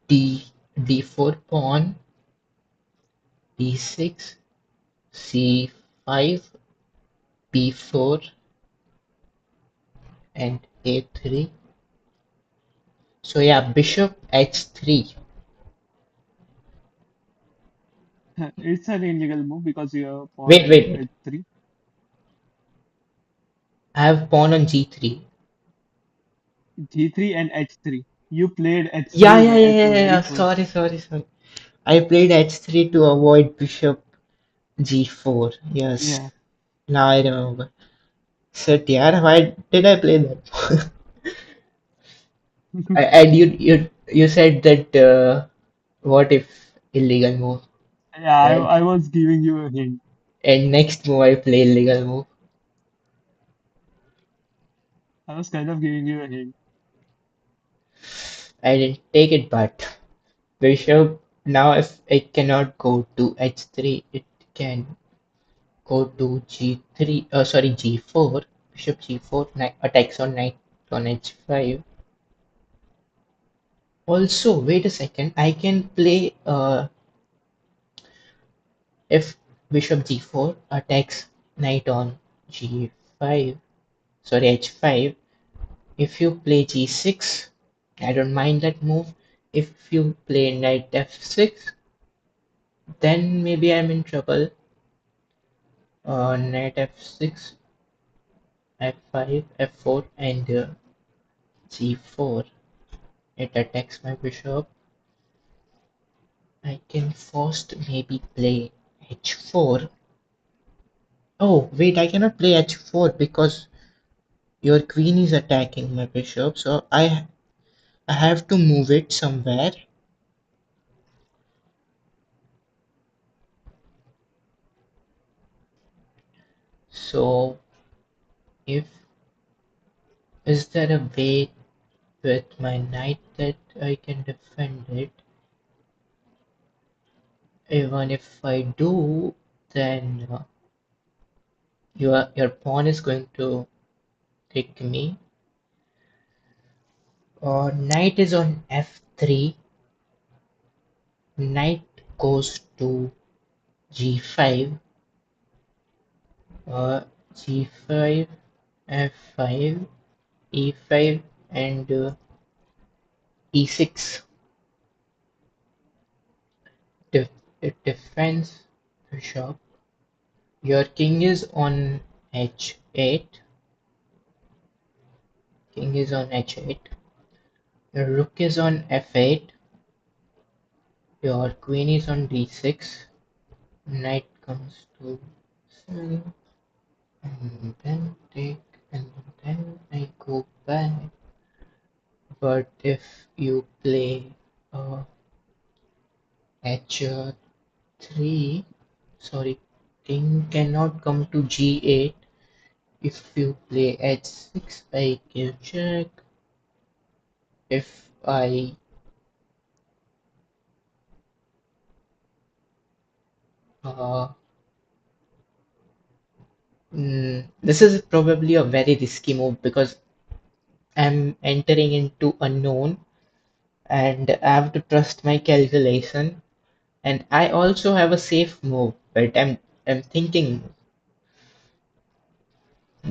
d4 pawn, d6, c5, b4, and a3. So yeah, bishop h3. It's an illegal move because your pawn Wait, is wait, wait. h3. I have pawn on g3. G3 and h3. You played Yeah, h3 yeah, yeah, at the yeah, very yeah. first. Sorry, sorry, sorry. I played h3 to avoid bishop g4. Yes, Yeah. now I remember. Shit, yeah, why did I play that? And you said that what if illegal move, Yeah, right? I was giving you a hint. And next move I play illegal move. I was kind of giving you a hint. I didn't take it, but bishop now if it cannot go to h3, it can go to g3. Sorry, g4. Bishop g4 attacks on knight on h5. Also, wait a second. I can play if bishop g4 attacks knight on g5. sorry, h5. If you play g6, I don't mind that move. If you play knight f6, then maybe I'm in trouble. Knight f6, f5, f4, and g4. It attacks my bishop. I can first maybe play h4. Oh, wait, I cannot play h4 because your queen is attacking my bishop. So I have to move it somewhere. So if is there a way with my knight that I can defend it? Even if I do, then your pawn is going to take me. Knight is on f3. Knight goes to g5. Uh, g5, f5, e5, and e6. Def it defends bishop. Your king is on h8. King is on h8. Your rook is on f8. Your queen is on d6. Knight comes to c7, and then take, and then I go back. But if you play uh, h3, sorry, king cannot come to g8. If you play h6, I give check. If I uh, this is probably a very risky move because I'm entering into unknown and I have to trust my calculation. And I also have a safe move, but I'm thinking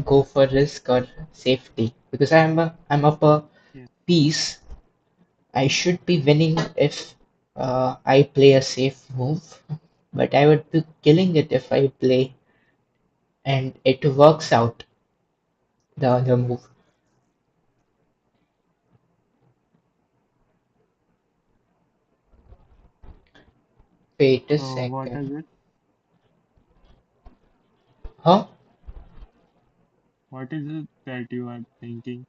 go for risk or safety because I'm up a Yes. piece. I should be winning if I play a safe move, but I would be killing it if I play and it works out the other move. Wait a So what is second. it? Huh? What is it that you are thinking?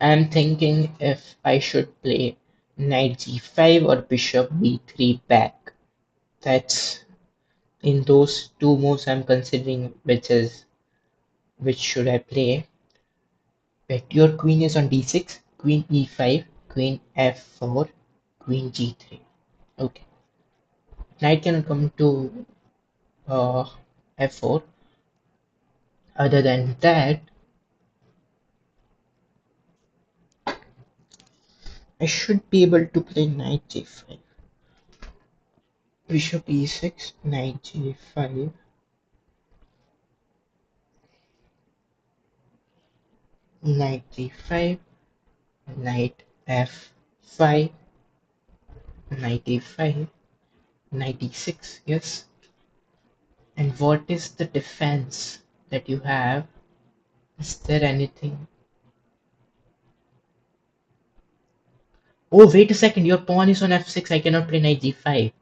I'm thinking if I should play knight g5 or bishop b3 back. That's in those two moves I'm considering which should I play. Wait, your queen is on d6, queen e5, queen f4, queen g3. Okay. Knight can come to uh, f4. Other than that, I should be able to play knight g5. Bishop e6, knight g5, knight d5, knight f5, knight e5, knight e6, yes. And what is the defense that you have? Is there anything? Oh, wait a second, your pawn is on f6, I cannot play knight g5.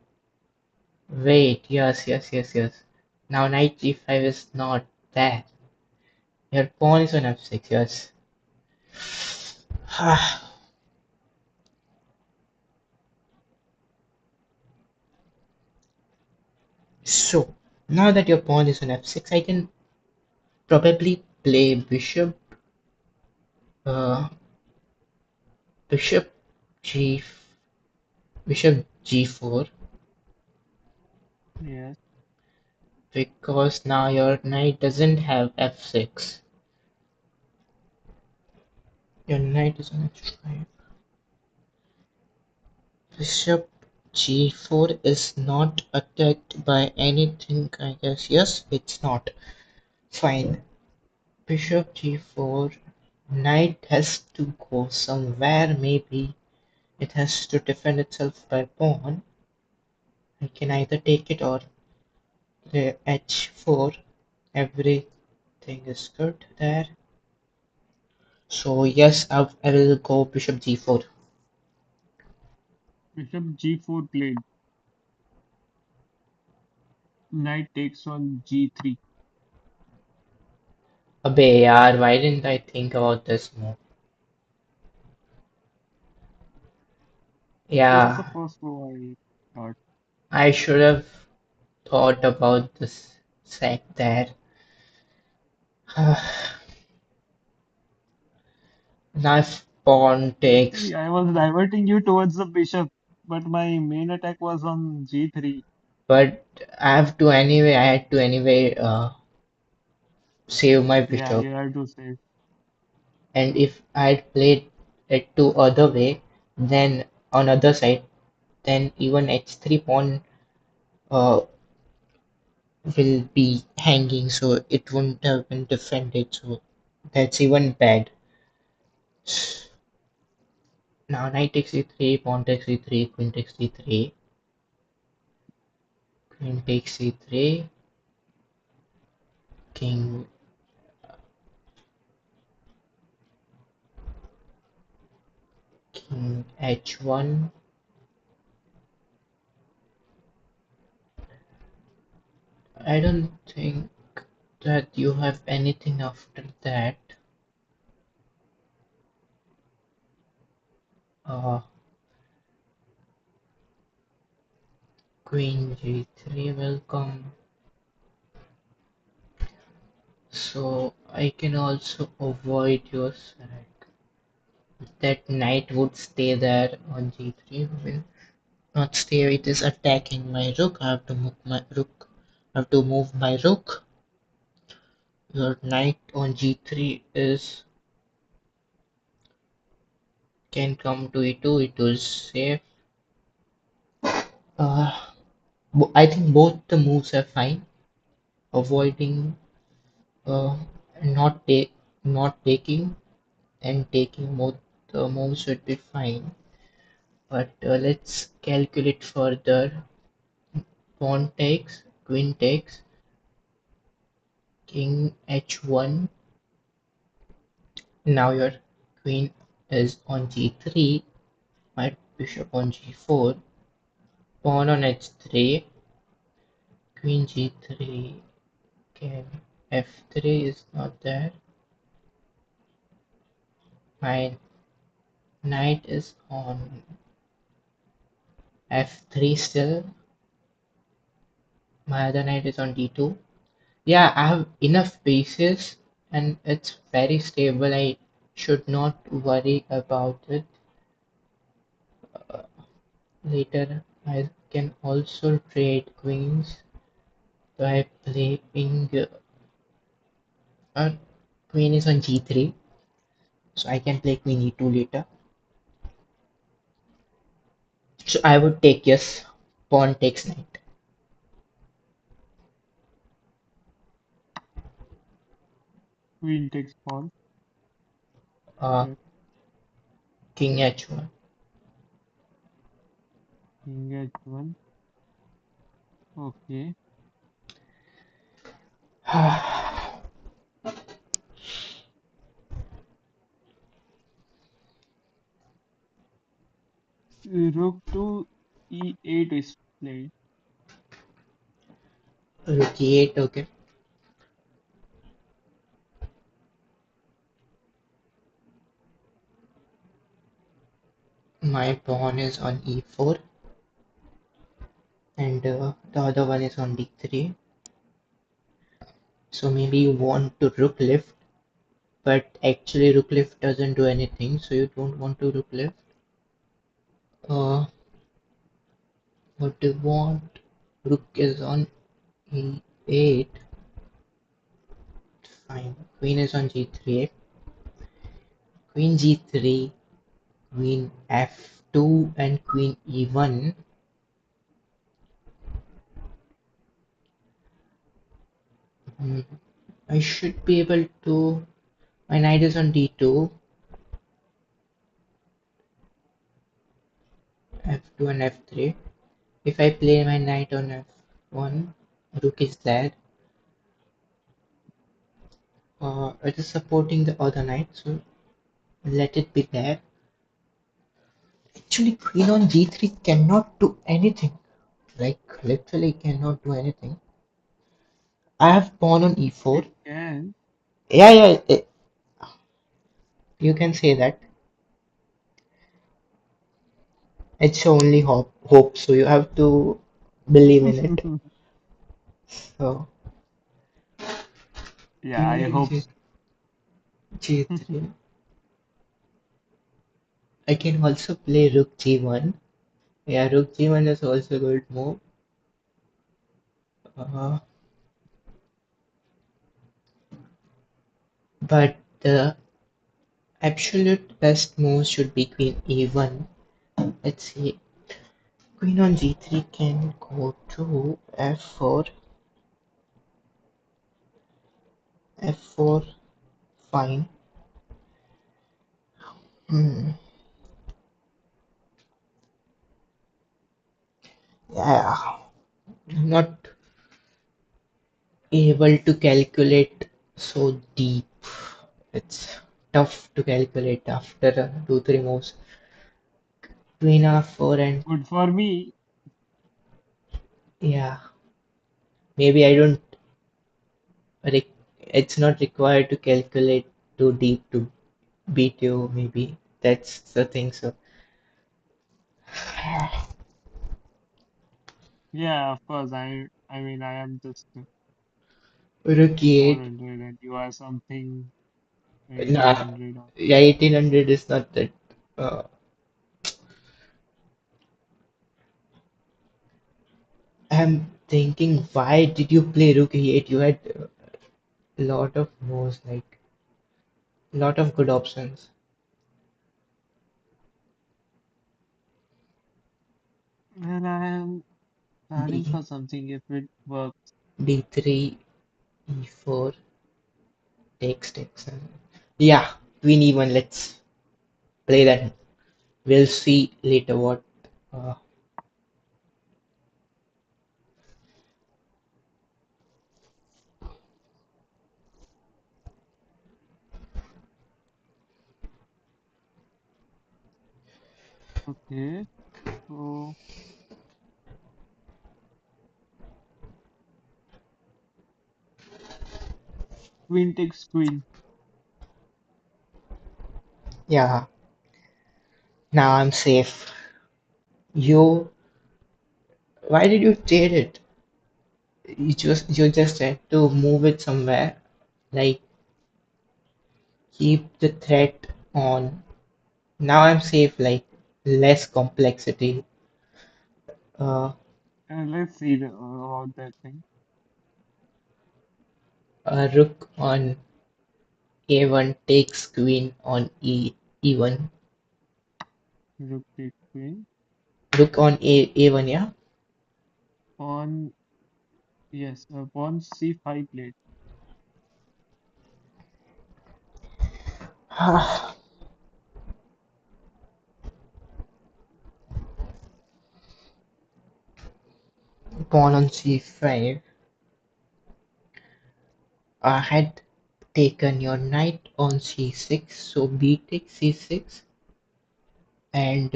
Wait, yes, yes, yes, yes. Now knight g5 is not there. Your pawn is on f6, yes. So, now that your pawn is on f6, I can probably play uh, bishop g, bishop g4 Yes. because now your knight doesn't have f6. Your knight is on h5. Bishop g4 is not attacked by anything, I guess. Yes, it's not. Fine. Bishop g4. Knight has to go somewhere. Maybe it has to defend itself by pawn. I can either take it or play h4. Everything is good there. So yes, I will go bishop g4. Bishop g4 played. Knight takes on g3. Abey yaar, why didn't I think about this more? It was the Yeah, first move I thought. I should have thought about this sack there. Now if pawn takes, Actually, I was diverting you towards the bishop, but my main attack was on g3. but I had to anyway save my Yeah, bishop. you have to say. And if I had played it to other way, then on other side, then even h3 pawn uh, will be hanging, so it wouldn't have been defended. So that's even bad. Now knight takes e3, pawn takes e3, queen takes e3, queen takes e3, king king h1. I don't think that you have anything after that. Uh, queen g3 will come. So I can also avoid your sack. That knight would stay there on g3. Will not stay. It is attacking my rook. I have to move my rook. I have to move my rook. Your knight on g3 is can come to e2. E2 is safe. Uh, I think both the moves are fine. Avoiding uh, not take not taking and taking both the moves should be fine. But let's calculate further. Pawn takes, queen takes, king h1. Now your queen is on g3, my bishop on g4, pawn on h3, queen g3, can f3 is not there. My knight is on f3 still. My other knight is on d2. Yeah, I have enough pieces and it's very stable. I should not worry about it. Later, I can also trade queens by playing uh, queen is on g3, so I can play queen e2 later. So I would take yes, pawn takes knight, Queen takes pawn. uh, Yep. king h1. King h1. Okay. Rook to e8 is played. Rook e8, okay. My pawn is on e4 and the other one is on d3. So maybe you want to rook lift, but actually rook lift doesn't do anything, so you don't want to rook lift. Uh, what do you want? Rook is on e8. Fine. Queen is on g3. Queen g3, queen f2, and queen e1. Hmm. I should be able to. My knight is on d2, f2 and f3. If I play my knight on f1, rook is there. It is supporting the other knight, so let it be there. Actually, queen on g3 cannot do anything. Like, literally cannot do anything. I have pawn on e4. It can. Yeah, yeah, you can say that. It's only hope, so you have to believe in it. So, Yeah, queen I on hope so. g3. I can also play rook g1. Yeah, rook g1 is also a good move. Uh, but the absolute best move should be queen e1. Let's see. Queen on g3 can go to f4. f4, fine. Hmm. Yeah, not able to calculate so deep. It's tough to calculate after 2 3 moves. Queen r4 and Good for me. yeah, maybe I don't. It's not required to calculate too deep to beat you. Maybe that's the thing. So Yeah, of course. I mean, I am just rook e8. 400 and you are something Nah, 1800 or yeah, 1800 is not that. Uh, I'm thinking, why did you play rook e8? You had a lot of moves, like lot of good options. and I am planning D for something if it works. d3 e4 takes and yeah, queen e1. Let's play that. We'll see later what. Uh, Okay, so queen takes queen. yeah, now I'm safe. You, why did you trade it? You just had to move it somewhere. Like keep the threat on. Now I'm safe. Like less complexity. Uh, Let's see about that thing. a rook on a1 takes queen on e1. Rook takes queen. Rook on a1. Yeah. On, yes, pawn c5 plate. Pawn on c5. I had taken your knight on c6, so b takes c6, and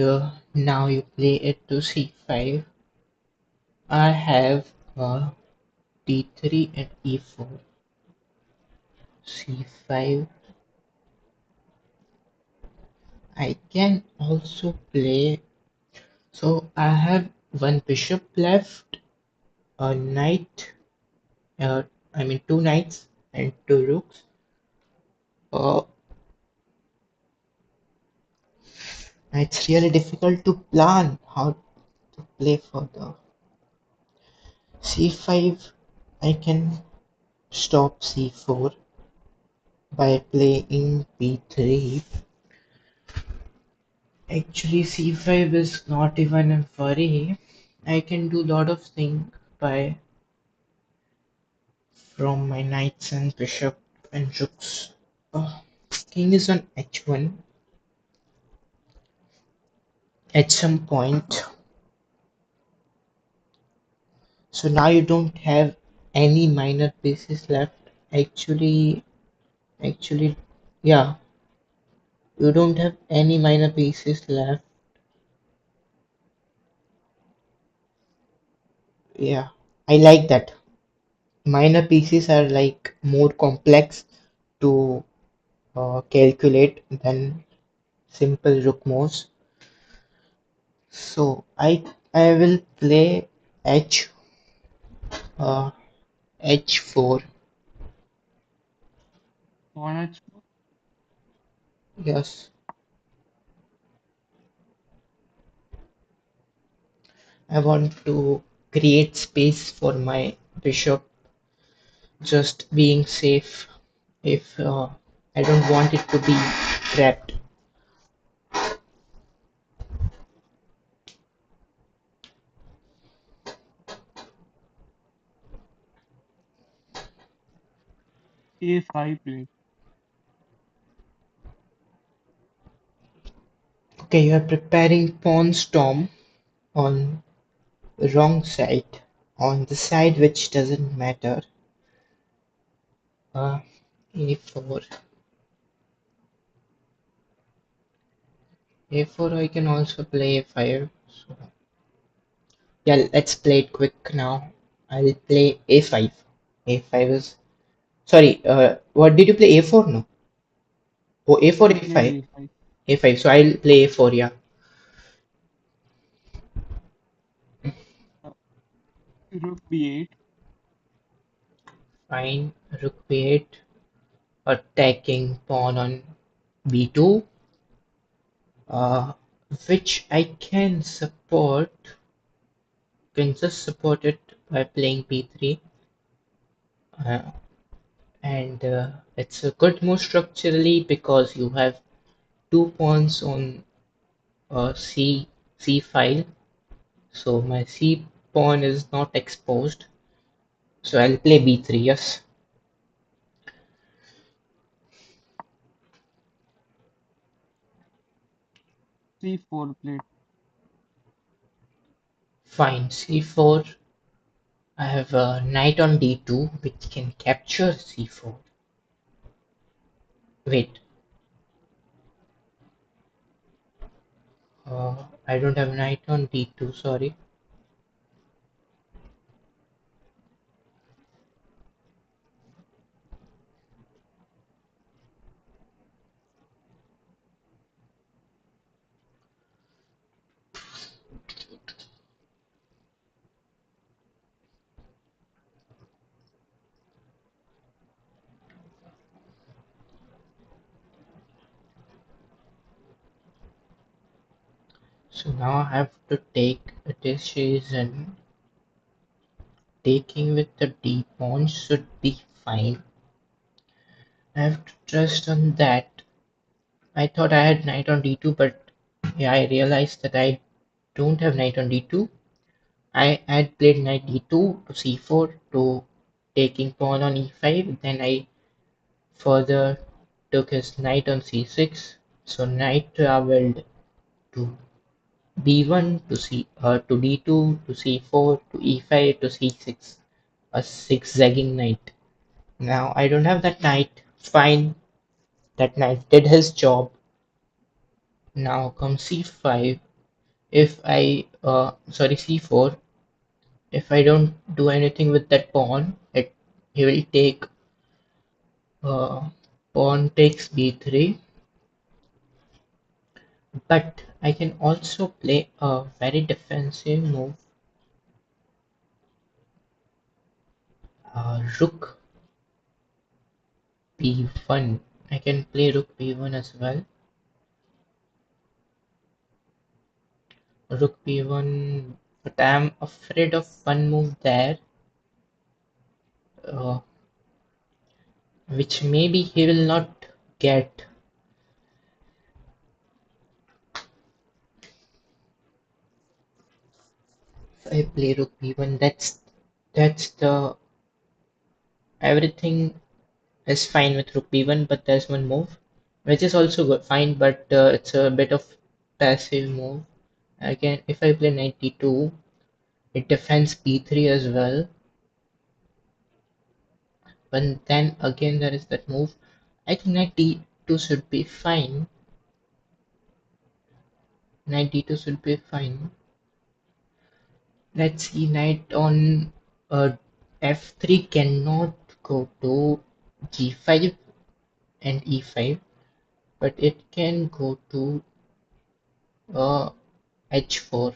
now you play it to c5. I have d3 and e4. c5. I can also play. So I have one bishop left, a knight. Uh, I mean two knights and two rooks. Uh, it's really difficult to plan how to play further. c5. I can stop c4 by playing b3. Actually, c5 is not even a worry. I can do lot of things by from my knights and bishop and rooks. Oh, king is on h1 at some point. So now you don't have any minor pieces left. Actually, actually, yeah, you don't have any minor pieces left. Yeah, I like that. Minor pieces are like more complex to calculate than simple rook moves. So I will play h uh, h4. Pawn h4. Yes, I want to create space for my bishop just being safe if I don't want it to be trapped. A5 play. Okay, you are preparing pawn storm on the wrong side, on the side which doesn't matter. Uh, a4, a4. I can also play a5. So yeah, let's play it quick now. I'll play a5. A5 is sorry. What did you play? A4? No. Oh, a4, I played a5, A5. a5. So I'll play a4. Yeah, Uh, Rook B8. fine. Rook b8. Attacking pawn on b2, uh, which I can just support it by playing b3, uh, and it's a good move structurally because you have two pawns on c file, so my c pawn is not exposed. So I'll play b3. Yes, C4 played. fine. c4. I have a knight on d2, which can capture c4. Wait, I don't have knight on d2. Sorry. So now I have to take a decision. Taking with the d pawn should be fine. I have to trust on that. I thought I had knight on d2, but yeah, I realized that I don't have knight on d2. I had played knight d2 to c4 to taking pawn on e5. Then I further took his knight on c6. So knight traveled to b1 to to d2 to c4 to e5 to c6, a zigzagging knight. Now I don't have that knight. Fine, that knight did his job. Now come c5. If I sorry, c4. If I don't do anything with that pawn, he will take pawn takes b3. But I can also play a very defensive move, rook b1. I can play rook b1 as well. Rook b1, but I'm afraid of one move there, uh, which maybe he will not get. If I play rook b1, that's the Everything is fine with rook b1, but there's one move which is also good, fine, but it's a bit of passive move. Again, if I play knight d2, it defends b3 as well. But then again, there is that move. I think knight d2 should be fine. Knight d2 should be fine. Let's see, knight on f3 cannot go to g5 and e5, but it can go to uh, h4.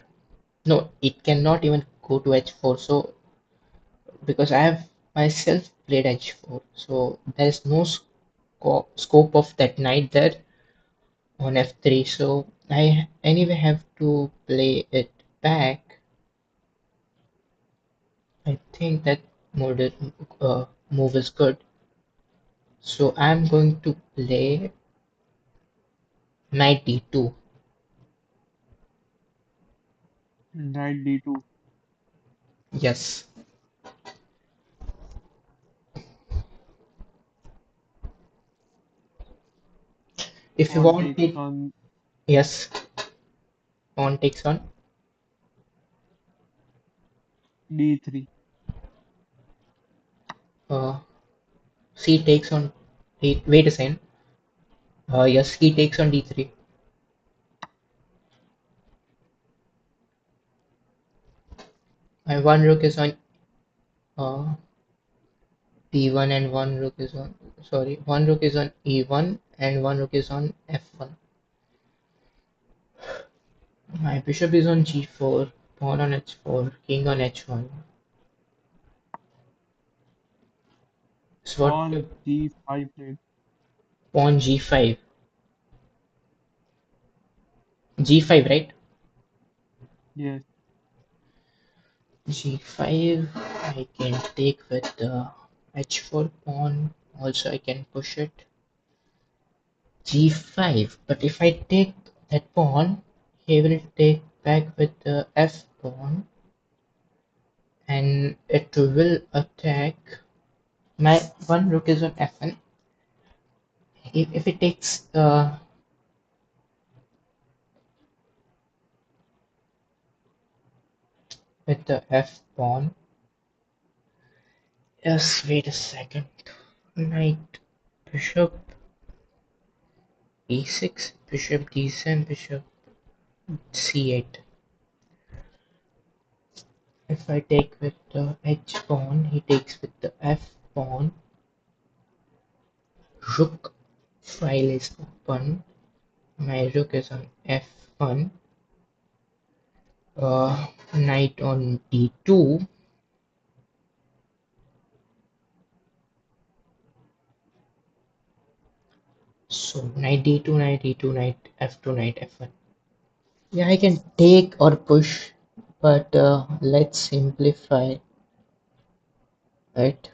No, it cannot even go to h4. So because I have myself played h4, so there's no scope of that knight there on f3. So I anyway have to play it back. I think that move is good. So I'm going to play knight d2. Knight d2. Yes. If you Pawn want takes it, on yes, pawn takes on. d3. Uh, c takes on. Wait a second. Yes, he takes on d3. My one rook is on uh, d1 and one rook is on. Sorry, one rook is on e1 and one rook is on f1. My bishop is on g4, pawn on h4, king on h1. So what? Pawn g5 played. Pawn g5. G5, right? Yes. G5. I can take with the h4 pawn. Also, I can push it. G5. But if I take that pawn, he will take back with the f pawn, and it will attack. My one rook is on f1. If it takes with the f pawn. Yes, wait a second. Knight, bishop e6, bishop d7, bishop c8. If I take with the h pawn, he takes with the f pawn. Rook file is open. My rook is on f1. Knight on d2. So knight d2, knight d2, knight f2, knight f1. Yeah, I can take or push, but let's simplify it.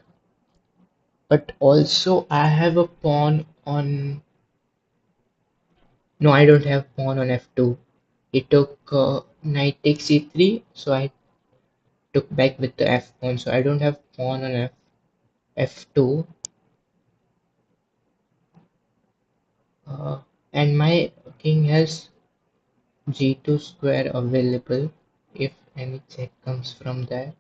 But also I have a pawn on. No, I don't have pawn on f2. He took knight takes c3, so I took back with the f pawn. So I don't have pawn on f2. Uh, and my king has g2 square available if any check comes from there.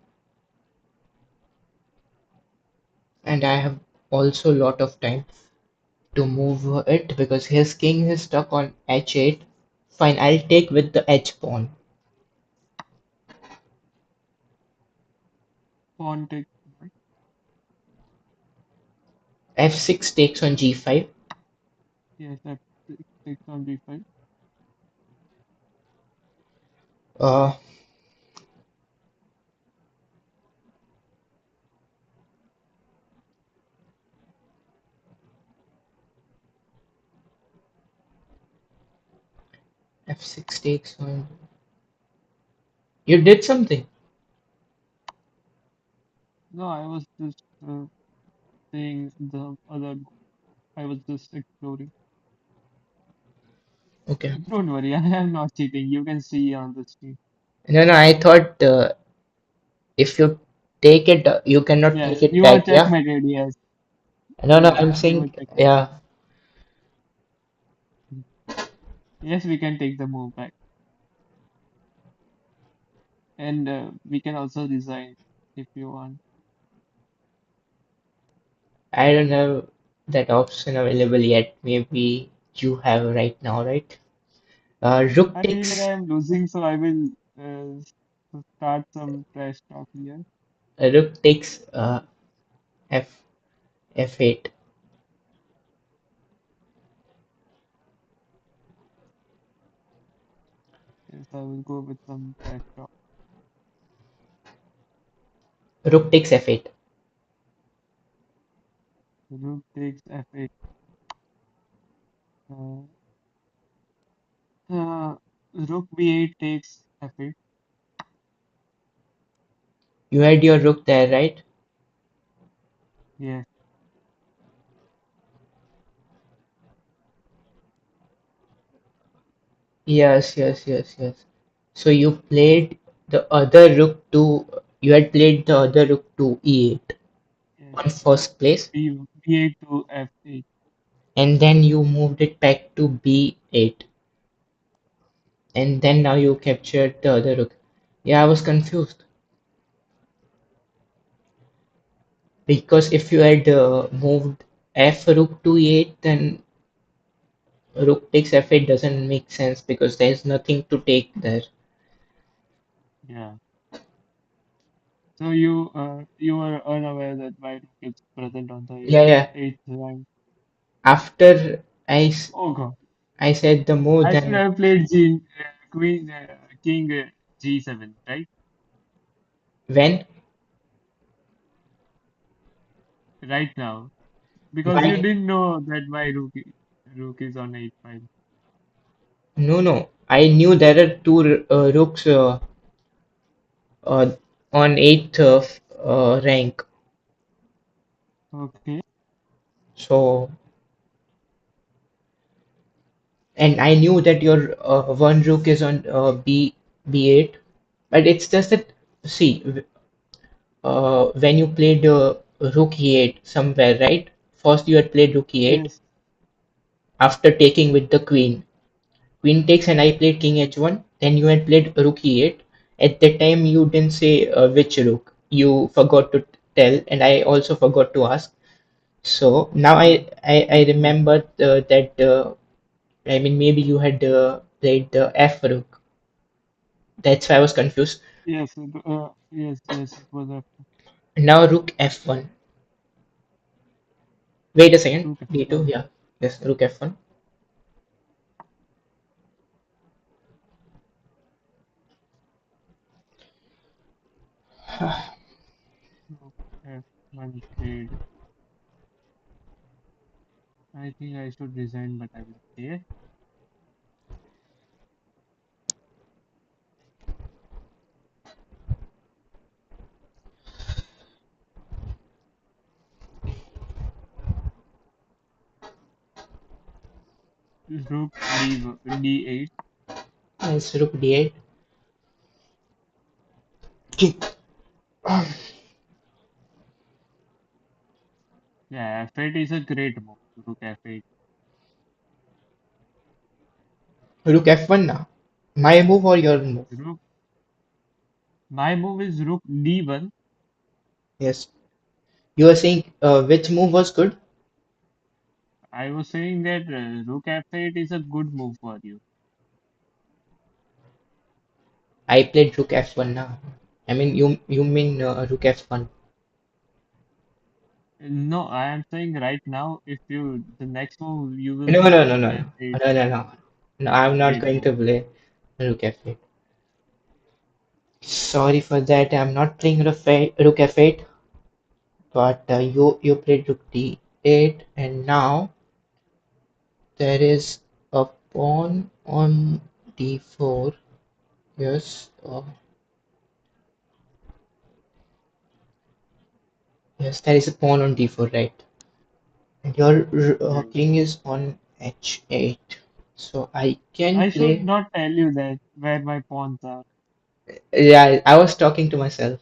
And I have also a lot of time to move it because his king is stuck on h8. Fine, I'll take with the h pawn. Pawn takes. Right? f6 takes on g5. Yes, f6 takes on d5. Uh, f6 takes on. You did something. No, I was just saying the other. I was just exploring. Okay. Don't worry, I am not cheating. You can see on the screen. No, no, I thought if you. Take it. You cannot Yeah, take it you are back. Yeah. checkmated. Yes, No, no. yes, I'm you are saying. checkmated. Yeah. Yes, we can take the move back, and we can also resign if you want. I don't have that option available yet. Maybe you have right now, right? Rook I feel like takes. I am losing, so I will start some trash talk here. Rook takes. F F8. Yes, I will go with some trash talk. Rook takes F8. Rook takes f8. Uh, uh, Rook b8 takes f8. You had your rook there, right? Yes, Yes, yes, yes, yes. So you played the other rook to. You had played the other rook to E8 yes. on first place, b8 to f8. and then you moved it back to B8, and then now you captured the other rook. Yeah, I was confused because if you had moved F rook to E8, then rook takes F8 doesn't make sense because there's nothing to take there. Yeah. So you were unaware that my rook is present on the Yeah, yeah. eighth rank. After I, s- Oh God. I said the move, I should then have played G, Queen, King G7, right? when? Right now, because you Why? didn't know that my rook is on 8 file. No, no. I knew there are two rooks uh, on eighth rank. Okay. So, and I knew that your one rook is on B8, but it's just that, see, when you played rook E8 somewhere, right? First you had played rook E8 Yes. after taking with the queen. Queen takes and I played king H1. Then you had played rook E8. At that time you didn't say which rook. You forgot to tell, and I also forgot to ask. So now Uh, I okay. remembered that I mean maybe you had played the F rook. That's why I was confused. Yes. Yes. Yes. It was a Now rook F1. Wait a second. rook D2. f1. Yeah. Yes. Rook F1. Rook f1 played. I think I should resign, but I will stay. Rook d8. Yes. Rook D8. King. Yeah, f8 is a great move. Rook f8. Rook F1 now. My move or your move? Rook. My move is rook d1. Yes. You were saying which move was good? I was saying that rook f8 is a good move for you. I played Rook F1 now. I mean, you mean Rook F1? No, I am saying right now, if you the next move you will No, play no, no, rook no, no, f8, no, no, no. No, I'm not great going to move. play Rook F8. Sorry for that. I'm not playing Rook F8, but you played Rook D8, and now there is a pawn on D4. Yes, yes, there is a pawn on D4, right? And your Yes. king is on H8. So I can I should play. not tell you that where my pawns are. Yeah, I was talking to myself.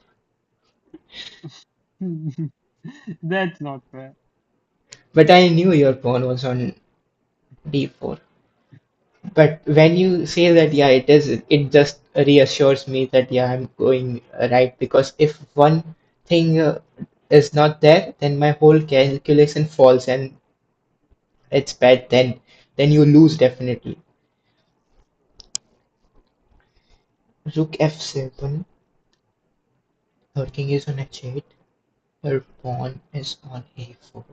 That's not fair. But I knew your pawn was on d4. But when you say that, yeah, it is, it just reassures me that, yeah, I'm going right. Because if one thing is not there, then my whole calculation falls and it's bad. Then you lose definitely. Rook f7. Your king is on h8. Your pawn is on a4.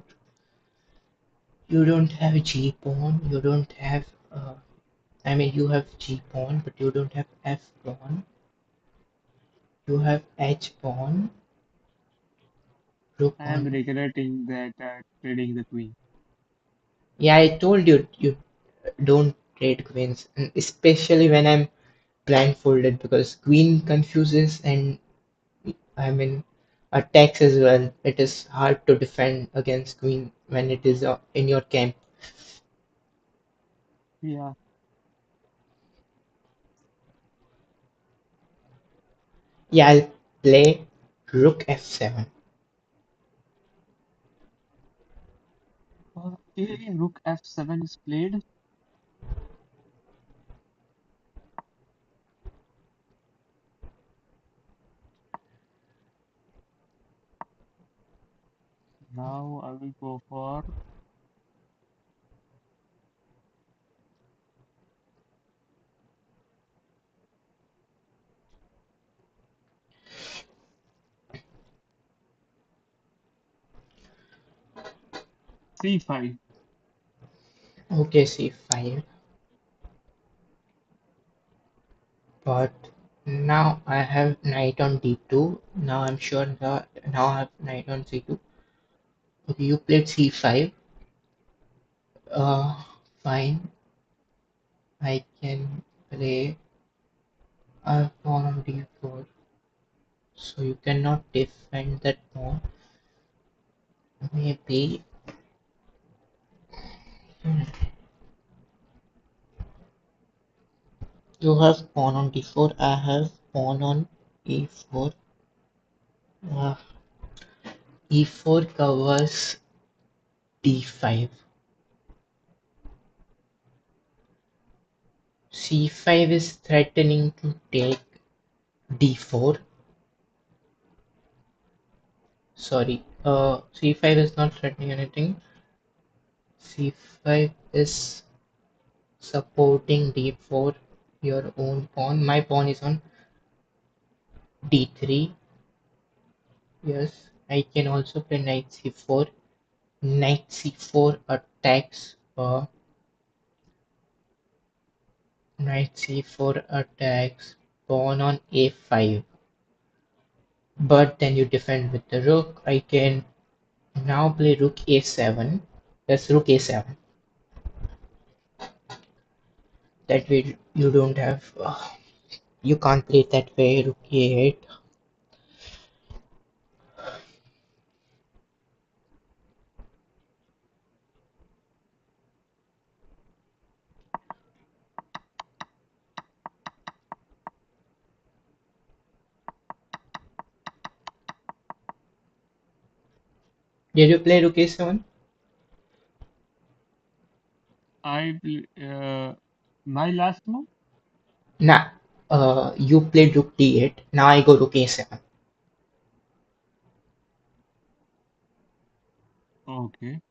You don't have g pawn. You don't have. I mean, you have g pawn, but you don't have f pawn. You have h pawn. Rook I am on. regretting that trading the queen. Yeah, I told you you don't trade queens, and especially when I'm blindfolded because queen confuses and I mean attacks as well. It is hard to defend against queen when it is in your camp. Yeah. Yeah, I'll play rook f7. Okay, rook f7 is played. Now I will go for c5. Okay, c5. But now I have knight on d2. Now I'm sure that now I have knight on c2. Okay, you played c5. Fine. I can play a pawn on d4. So you cannot defend that pawn. Maybe you have pawn on d4. I have pawn on e4. Uh, e4 covers d5. c5 is threatening to take d4. Sorry, c5 is not threatening anything. c5 is supporting d4, your own pawn. My pawn is on d3. Yes, I can also play knight c4. Knight c4 attacks. Knight c4 attacks. Pawn on a5. But then you defend with the rook. I can now play rook a7. That's rook a7. That way you don't have. You can't play it that way. Rook a8. Did you play rook a7? My last move. Nah. You played rook d8. Now I go rook a7. Okay,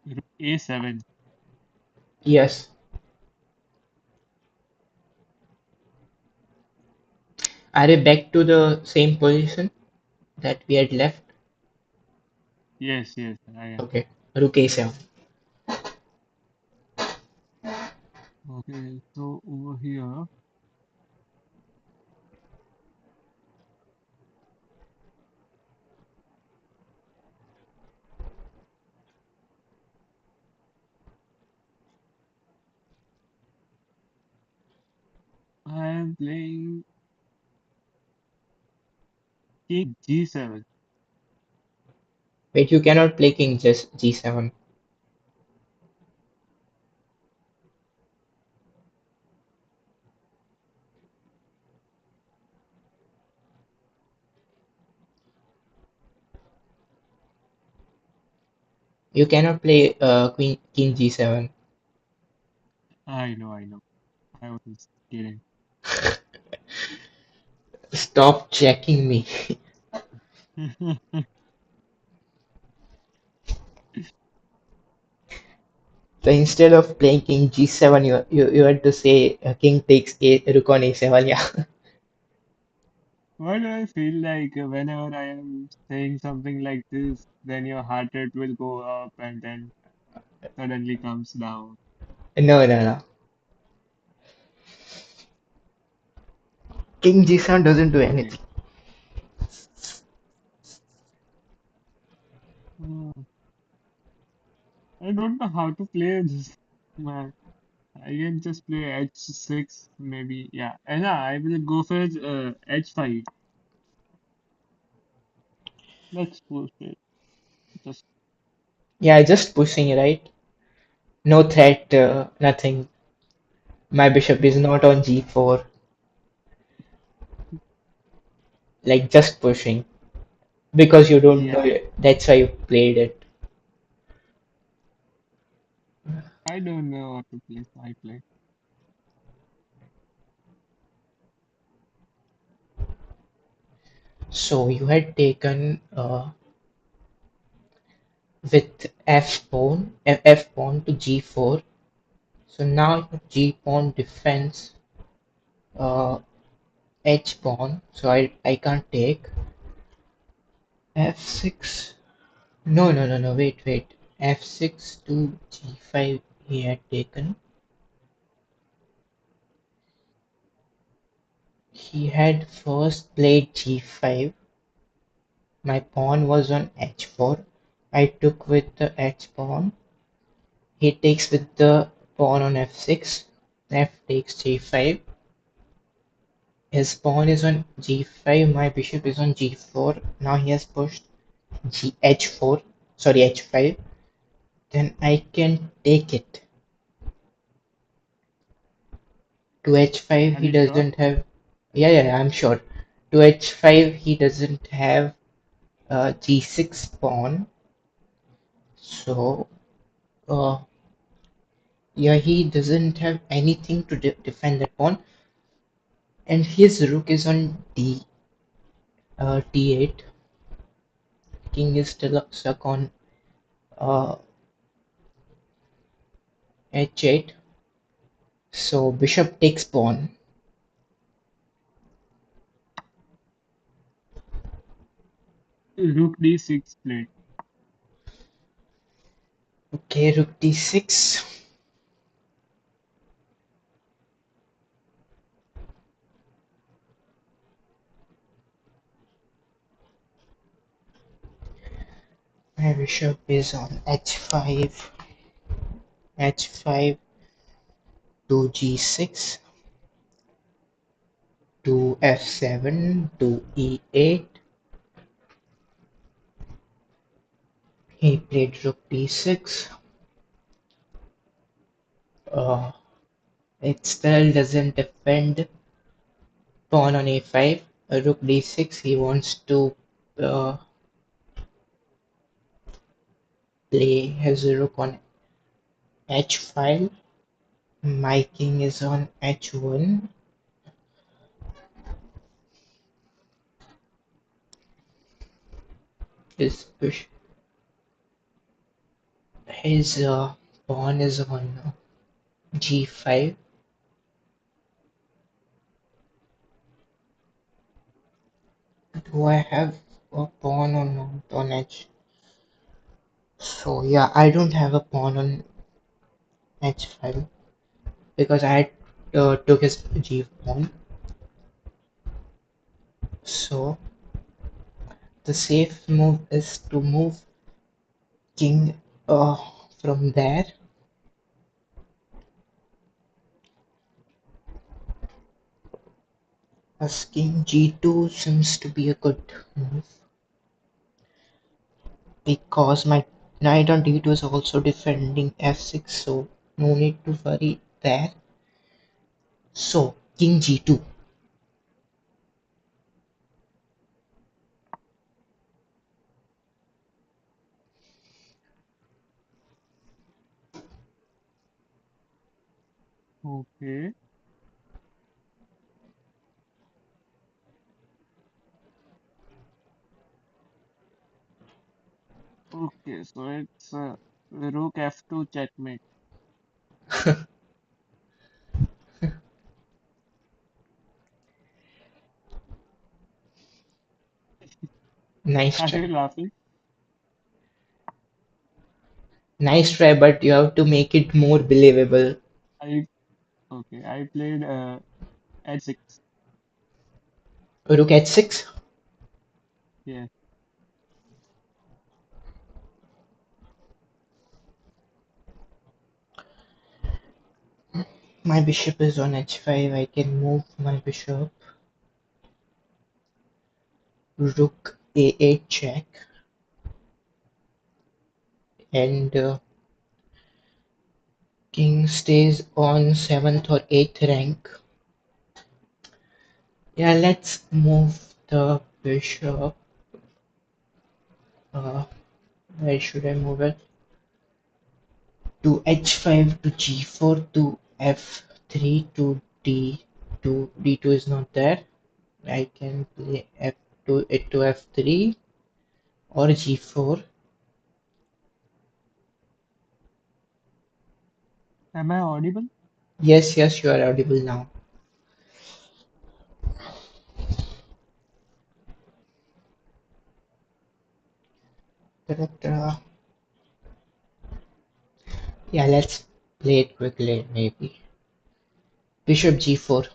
rook a7. Yes. Are we back to the same position that we had left? Yes, yes, I am. Okay. Rook a7. Okay, so over here, I am playing king g7. Wait, you cannot play king just g7. You cannot play queen king g7. I know. I was just kidding. Stop checking me. So instead of playing king g7, you had to say king takes rook on a7. Yeah. Why do I feel like whenever I am saying something like this, then your heart rate will go up and then suddenly comes down? No, no, no. King g7 doesn't do Okay. anything. Uh, I don't know how to play this, man. I can just play h6 maybe. Yeah. And I will go for h5. Let's push it. Just Yeah, just pushing, right? No threat, nothing. My bishop is not on g4. Like just pushing. Because you don't know yeah. it. That's why you played it. I don't know what to play. So I play. So you had taken with f pawn to g4. So now your g pawn defends uh, h pawn. So I can't take f6. No, no, no, no. Wait. f6 to g5 he had taken. He had first played g5. My pawn was on h4. I took with the h pawn. He takes with the pawn on f6. F takes g5. His pawn is on g5. My bishop is on g4. Now he has pushed h4. Sorry, h5. Then I can take it. To h5 Are he you sure? doesn't have. Yeah, I'm sure. To h5 he doesn't have g6 pawn. So yeah, he doesn't have anything to defend that pawn, and his rook is on d8. King is still stuck on uh, h8. So bishop takes pawn. Rook d6 played. Okay, rook d6. My bishop is on h5. h5 to g6 to f7 to e8. He played rook d6. Uh, it still doesn't defend pawn on a5. Rook d6. He wants to uh, play his rook on h5. My king is on h1. His push. His pawn is on g5. Do I have a pawn or not on h? So yeah, I don't have a pawn on h5 because I took his g pawn. So the safe move is to move king from there. As king g2 seems to be a good move. because my knight on d2 is also defending f6, so no need to worry there. So king g2. Okay. Okay. So it's rook f2 checkmate. Nice Are try. you laughing? Nice try, but you have to make it more believable. I okay. I played h6. Rook h6. Yeah. My bishop is on h5. I can move my bishop. Rook a8 check. And king stays on 7th or 8th rank. Yeah, let's move the bishop. Uh, where should I move it? To h5 to g4 to f3 to d2. d2 is not there. I can play f2 it to f3 or g4. Am I audible? Yes, yes, you are audible now. Ta-da-ta. Yeah, let's play it quickly, maybe. Bishop g4.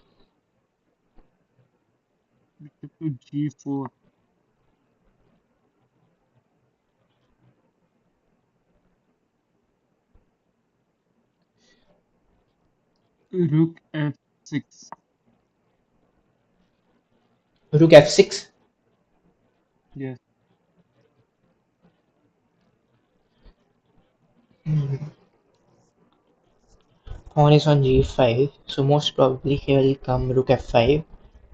Bishop to g4. Rook f6. Rook f6. Yes. Pawn is on g5, so most probably he will come rook f5.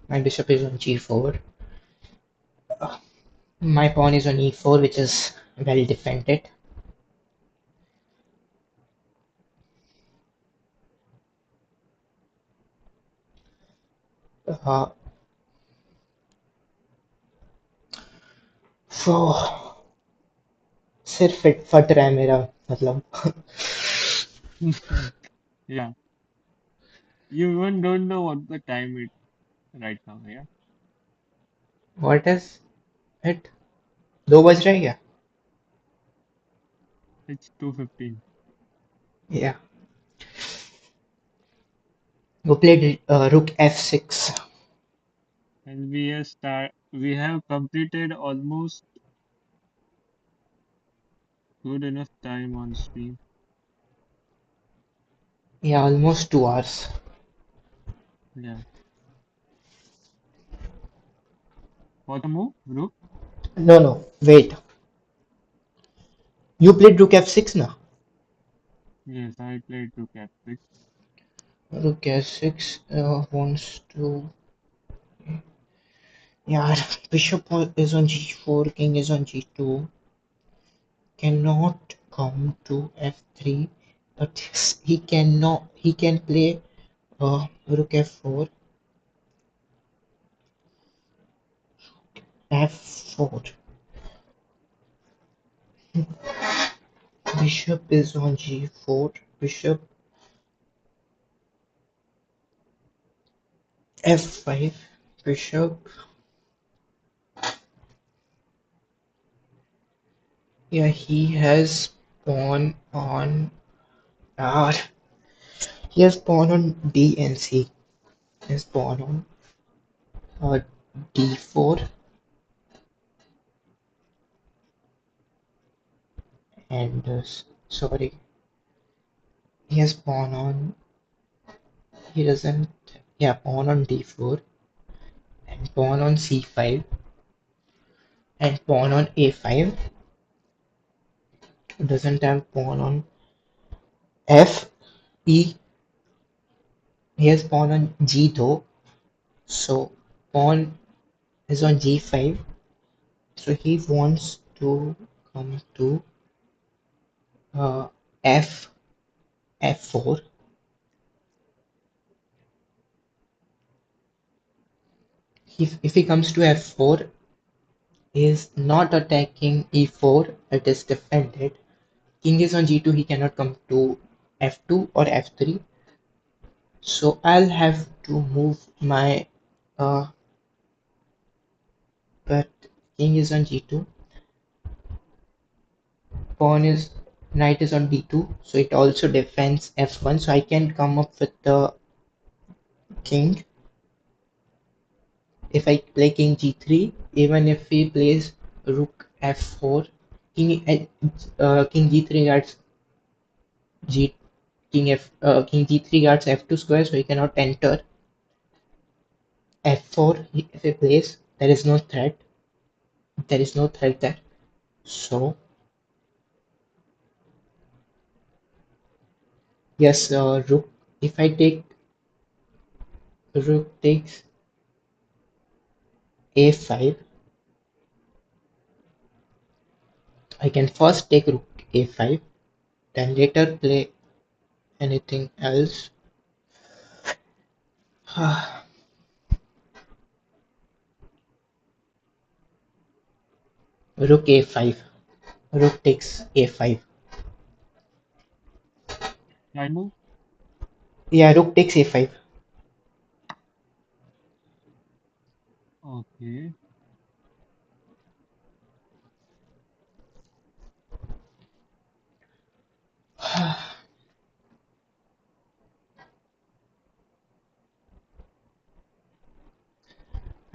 My bishop is on g4. My pawn is on e4, which is well defended. Uh, so सिर फट रहा है मेरा मतलब. Yeah. You even don't know what the time is right now. Yeah. What is it? 2 बज रहे हैं क्या? It's 2:15. Yeah. Go play rook f6. And we have completed almost good enough time on stream. Yeah, almost 2 hours. Yeah. What a move, Rook? No, no, wait. You played rook f6 now? Yes, I played Rook F6. Rook f6 wants to. Yeah, bishop is on g4, king is on g2. Cannot come to f3, but he cannot. He can play rook f4, f4. Bishop is on g4. Bishop f5. Bishop. Yeah, he has pawn on r. He has pawn on d and c. He has pawn on d4 and sorry. He has pawn on. He doesn't. Yeah, pawn on d4 and pawn on c5 and pawn on a5. Doesn't have pawn on F, E. He has pawn on G though. So pawn is on G5. So he wants to come to uh, F, F4. If he comes to F4, he is not attacking E4, it is defended. King is on G2, he cannot come to F2 or F3. So I'll have to move my uh, but king is on G2, pawn is knight is on D2, so it also defends F1. So I can come up with the king if I play king G3, even if he plays rook F4, king G3 guards G king G3 guards F2 square, so he cannot enter F4 if he plays. There is no threat. There is no threat there. So yes, rook. If I take rook takes A5, I can first take rook A5, then later play anything else. Rook A5. Rook takes A5. Right move? Yeah, rook takes A5. Okay.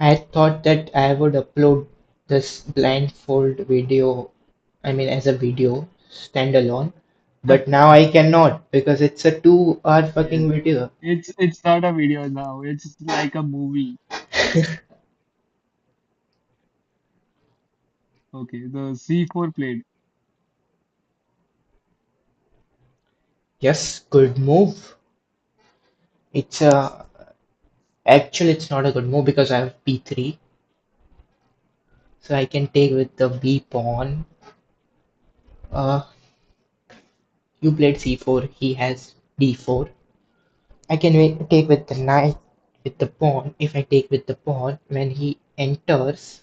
I thought that I would upload this blindfold video, I mean, as a video, standalone, but now I cannot because it's a 2 hour Yes. fucking video. It's not a video now. It's like a movie. Okay. The C4 played. Yes, good move. It's a actually it's not a good move because I have B3, so I can take with the B pawn. Uh, you played C4, he has D4. I can take with the knight with the pawn. If I take with the pawn, when he enters,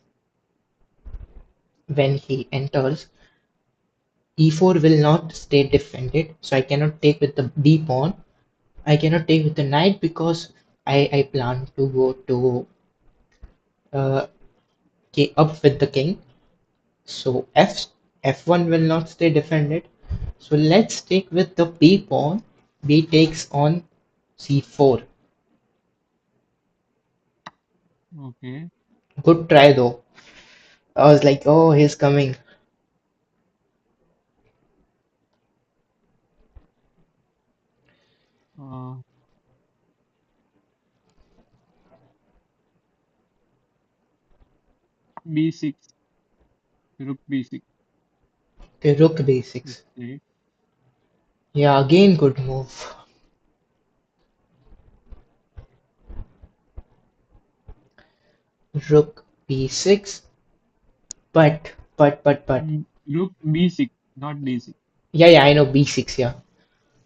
E4 will not stay defended. So I cannot take with the B pawn. I cannot take with the knight because I plan to go to uh, up with the king. So F1 will not stay defended. So let's take with the B pawn. B takes on C4. Okay. Good try though. I was like, oh, he's coming. Uh, B6. Rook B6. Okay, rook It's B6. played. Yeah, again good move. Rook B6. But. Rook B6, not D6. Yeah, I know B6, yeah.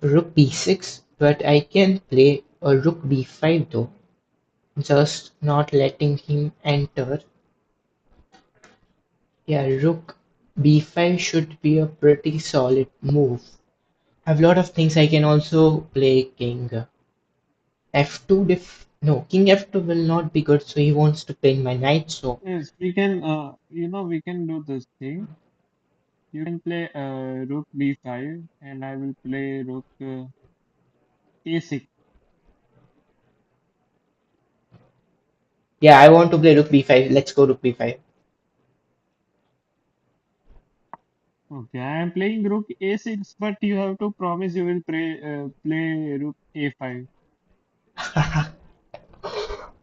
Rook B6, but I can play a rook B5 though. Just not letting him enter. Yeah, rook B5 should be a pretty solid move. I have a lot of things I can also play king F2 no, king F2 will not be good, so he wants to pin my knight, so Yes, we can, we can do this thing. You can play rook B5 and I will play rook A6. yeah, I want to play rook B5. Let's go rook B5. Okay, I am playing rook A6, but you have to promise you will play rook A5.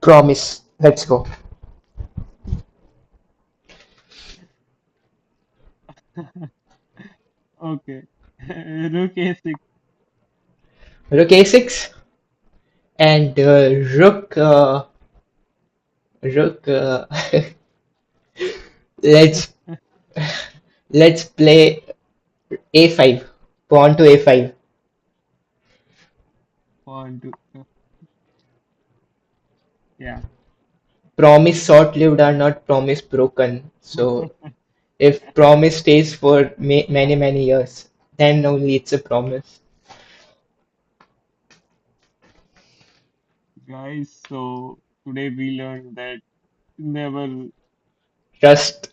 Promise. Let's go. Okay. Rook A6. Rook a6 and rook. Let's let's play a5. Pawn to a5. Pawn to. Yeah. Promise short-lived are not promise broken. So if promise stays for many years, then only it's a promise. Guys, so today we learned that never Trust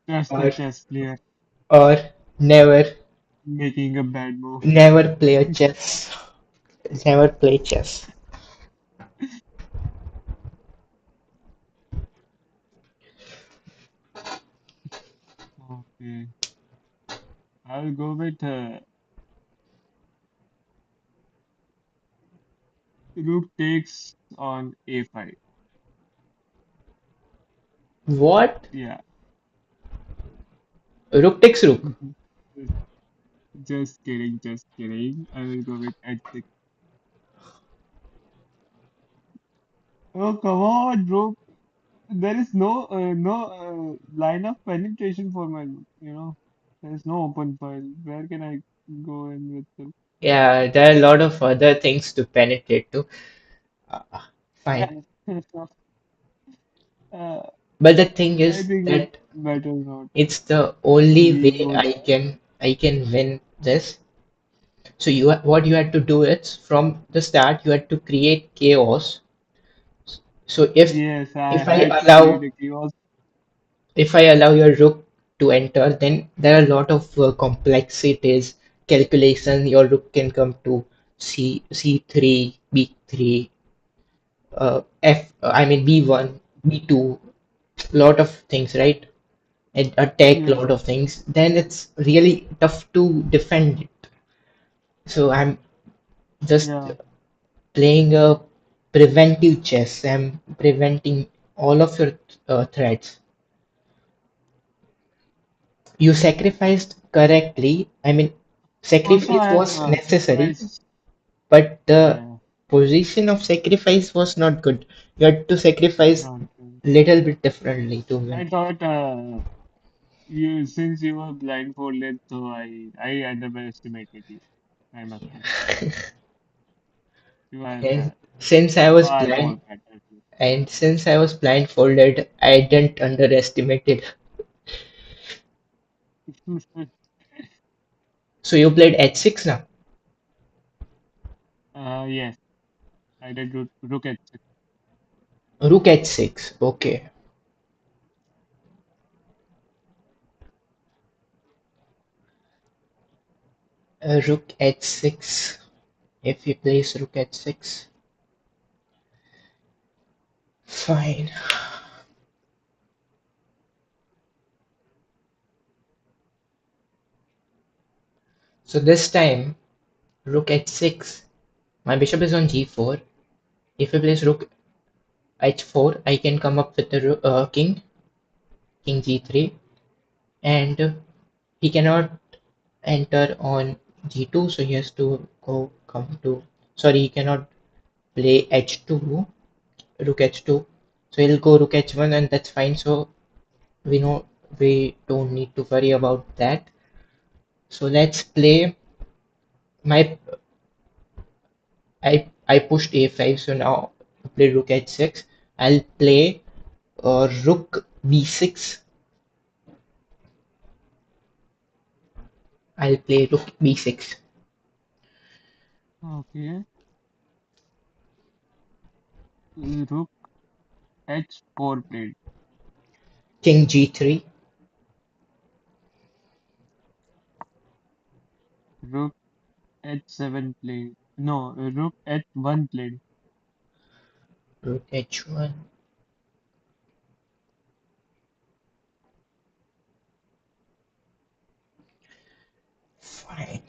trust a or chess player or never making a bad move. never play a chess. Never play chess. Okay. I'll go with rook takes on A5. What? Yeah. Rook takes rook. Just just kidding, just kidding. I will go with H6. Oh, come on, bro. There is no line of penetration for my. There is no open file. Where can I go in with the Yeah, there are a lot of other things to penetrate to. Uh, Fine. uh, But the thing I is think it's that better not. it's the only We way would. I can win this. So what you had to do is from the start you had to create chaos. So Yes, I if I had to create allow a chaos. if I allow your rook to enter, then there are a lot of complexities, calculation. Your rook can come to C3, B3, I mean B1, B2, lot of things, right? And attack Yes, lot of things. Then it's really tough to defend it. So I'm just yeah. playing a preventive chess. I'm preventing all of your threats. You sacrificed correctly. I mean, Also, sacrifice I have was necessary, sacrificed. but the Yeah, position of sacrifice was not good. You had to sacrifice not good. little bit differently to win. I thought you since you were blindfolded, so I underestimated you. I must say you are And since I was far blind, more better. and since I was blindfolded, I didn't underestimate it. So you played h6 now. Yes, I did rook at six. Rook h6. Okay. Rook h6. If he plays rook h6, fine. So this time, rook h6. My bishop is on g4. If he plays rook h4, I can come up with the king g3, and he cannot enter on g2, so he has to come to. Sorry, he cannot play h2, rook h2. So he'll go rook h1, and that's fine. So we know we don't need to worry about that. So let's play my I pushed a5, so now to play rook h6. I'll play rook b6. I'll play rook b6. Okay, rook h4 played. King g3. Rook h7 played. No, rook h1 played. Rook h1. Fine.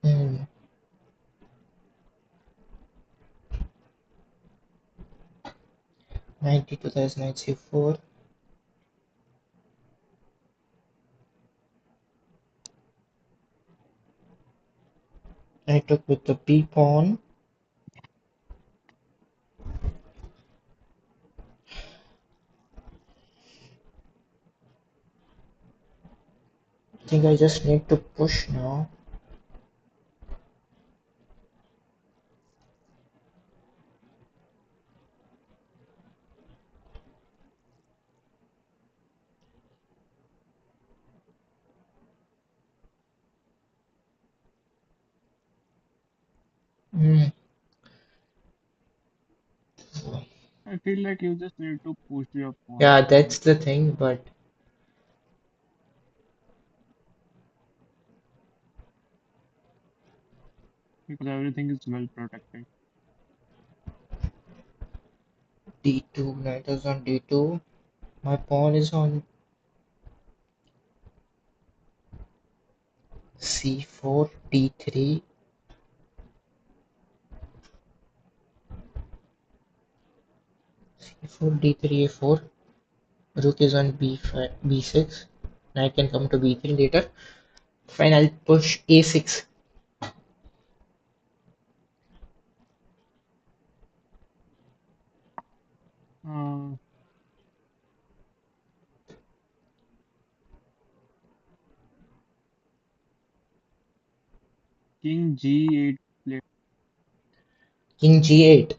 Hmm. Knight d2, that is knight c4. I took with the b pawn. I think I just need to push now. Hmm. I feel like you just need to push your pawn Yeah, to that's the thing, but because everything is well protected. d2, knight is on d2. My pawn is on c4, d3, c4, d3, a4. Rook is on b5, b6. Knight can come to b3 later. Fine, I'll push a6. Uh, King G8 play. King g8.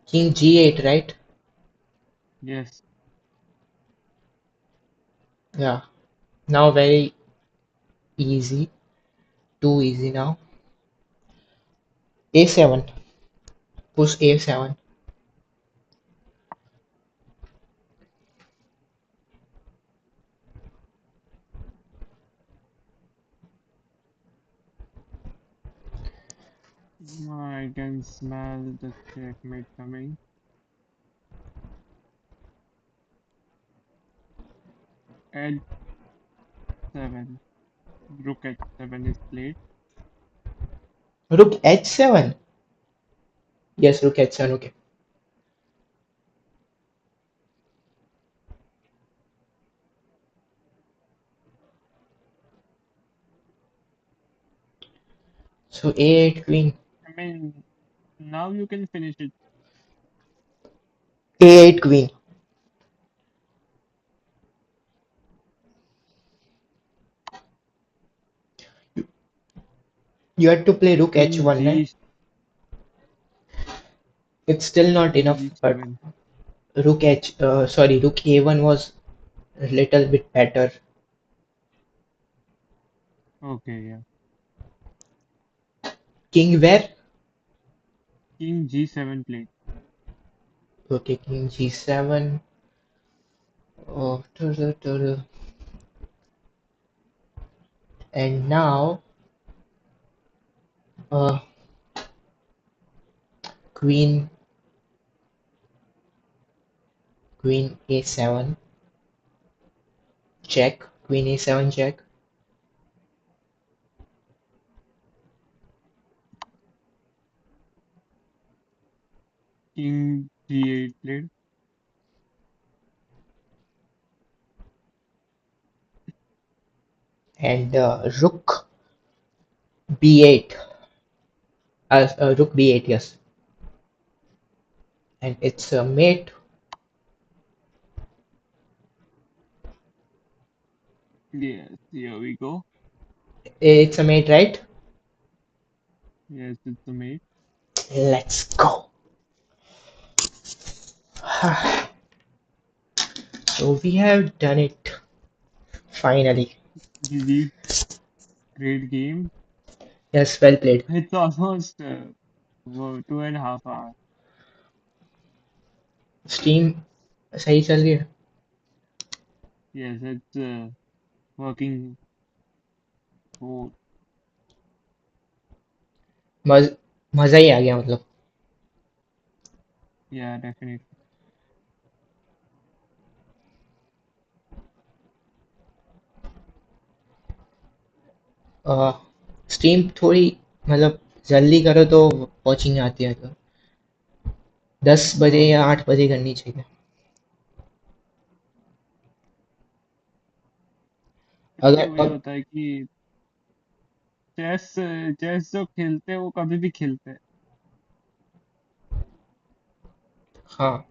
King g8, right? Yes. Yeah. Now very easy. Too easy now. a7. Push a7. I can smell the checkmate coming. L7. Rook H7 is played. Rook h7. Yes, rook h7. Okay. So a8 queen. I mean, now you can finish it. a8 queen. You had to play rook King h1, right? G It's still not King enough, but G7. rook a1 was a little bit better. Okay, yeah. King where? King G7 played. Okay, king g7. Oh, and now uh, queen queen a7 check. Queen a7 check. King G8 played. And rook b8. Rook b8, yes. And it's a mate. Yes, here we go. It's a mate, right? Yes, it's a mate. Let's go. So we have done it finally. GG, great game. Yes, well played. It's almost 2.5 hours. Steam सही चल रही है. Yes, it's working for, मज, मजा ही आ गया मतलब. yeah, definitely. Steam थोड़ी मतलब जल्दी करो तो वॉचिंग आती है तो 10 बजे हाँ, या 8 बजे करनी चाहिए। इससे अगर वही अब होता है कि चेस चेस जो खेलते हैं वो कभी भी खेलते हैं। हाँ,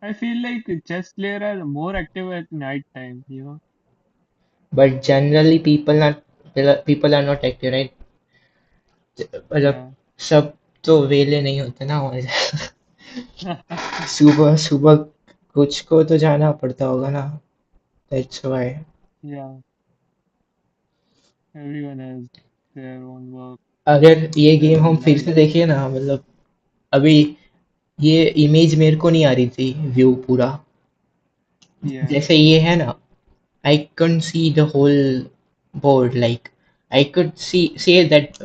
I feel like chess player are more active at night time, you know? But generally people are not active right, मतलब Yeah. सब तो वेले नहीं होते ना हमारे सुबह सुबह कुछ को तो जाना पड़ता होगा ना, that's why. Yeah, everyone has their own work, अगर ये their गेम हम own फिर life. से देखें ना, मतलब अभी ये इमेज मेरे को नहीं आ रही थी, व्यू पूरा Yeah, जैसे ये है ना, I couldn't see the whole board. Like I could see say that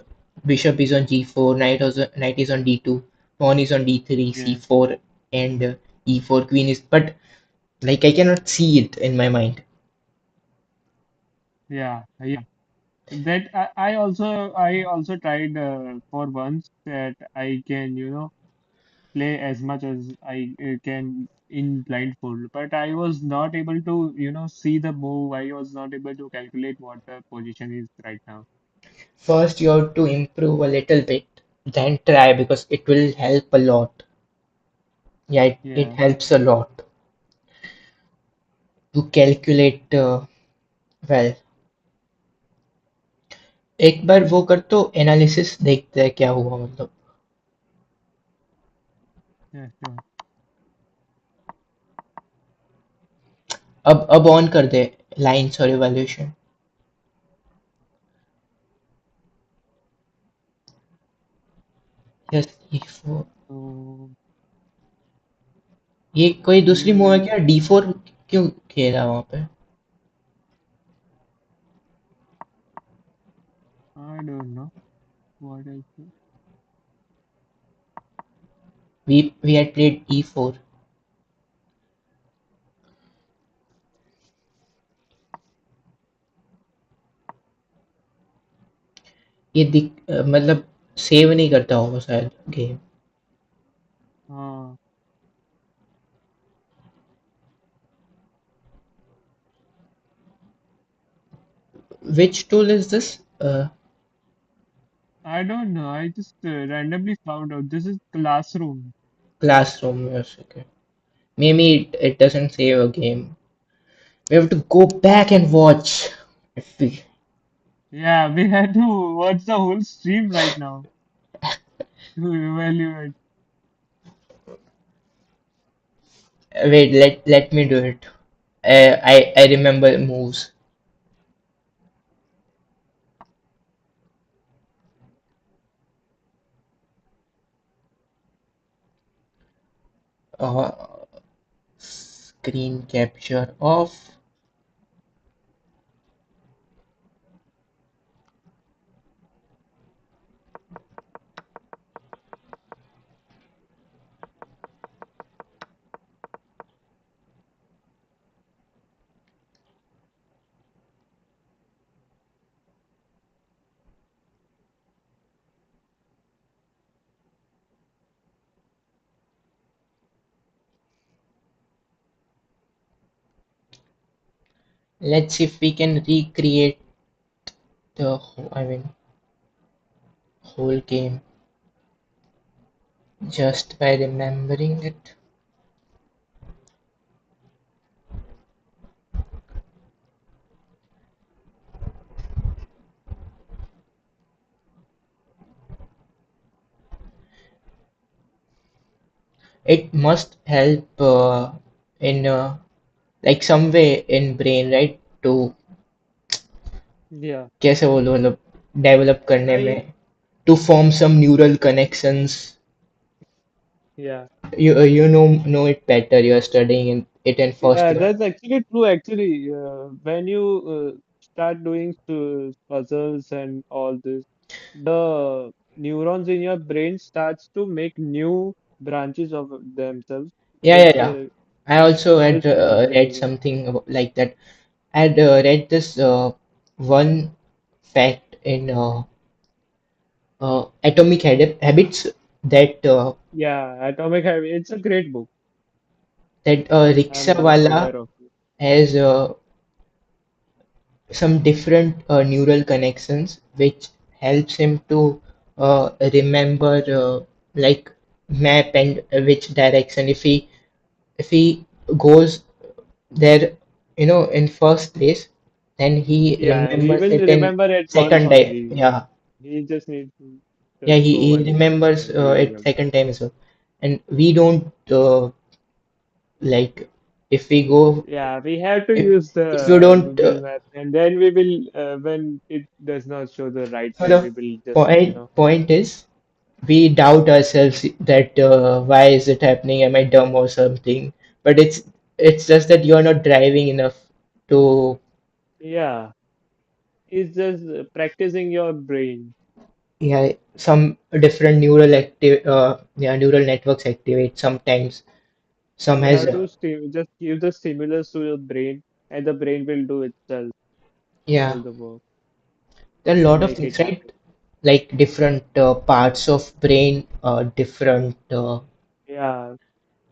bishop is on g4, knight is on d2, pawn is on d3, yeah, c4, and e4, queen is. But like I cannot see it in my mind. yeah. That I also tried for once that I can, play as much as I can in blindfold, but I was not able to, see the move. I was not able to calculate what the position is right now. First, you have to improve a little bit, then try because it will help a lot. Yeah, it Yeah, helps a lot to calculate well. एक बार वो कर तो analysis देखते हैं क्या हुआ मतलब। yeah, sure. अब ऑन कर दे लाइन्स और इवैल्यूएशन। Yes e4। So ये कोई दूसरी मूव है here क्या, d4 क्यों खेला वहां पे। I don't know what I should. we had played e4। ये मतलब सेव नहीं करता होगा शायद game. Uh, which tool is this. I don't know. I just randomly found out this is classroom. Classroom में okay, maybe it doesn't save a game, we have to go back and watch if we Yeah, we had to watch the whole stream right now to evaluate. wait, let me do it. I remember moves. uh, Screen capture off. Let's see if we can recreate the I mean whole game just by remembering it. It must help in like some way in brain, right? To Yeah, कैसे बोलो मतलब develop करने I में, to form some neural connections. yeah. You know it better. You are studying it in first Yeah, year. that's actually true. Actually, when you start doing puzzles and all this, the neurons in your brain starts to make new branches of themselves, Yeah, yeah, yeah. I also had which read yeah, something like that. I had read this one fact in Atomic Habits that Yeah, Atomic Habits. It's a great book. rickshaw I'm wala aware of it. has some different neural connections which helps him to remember like map and which direction if he goes there, in first place, then he Yeah, he remembers will it in remember it once second day. only. Yeah, He just needs to yeah, just he go once remembers and he will it remember. second time as well. And we don't like if we go Yeah, we have to if use if you the don't Google Maps, and then we will, when it does not show the right so way, the we will just, point is we doubt ourselves that why is it happening? Am I dumb or something? But it's just that you're not driving enough to, yeah, it's just practicing your brain. yeah, some different neural networks activate sometimes. Some You has have to just give the stimulus to your brain, and the brain will do itself yeah, all the work there are a to lot of make it things, right? happen. Like different parts of brain, different Yeah,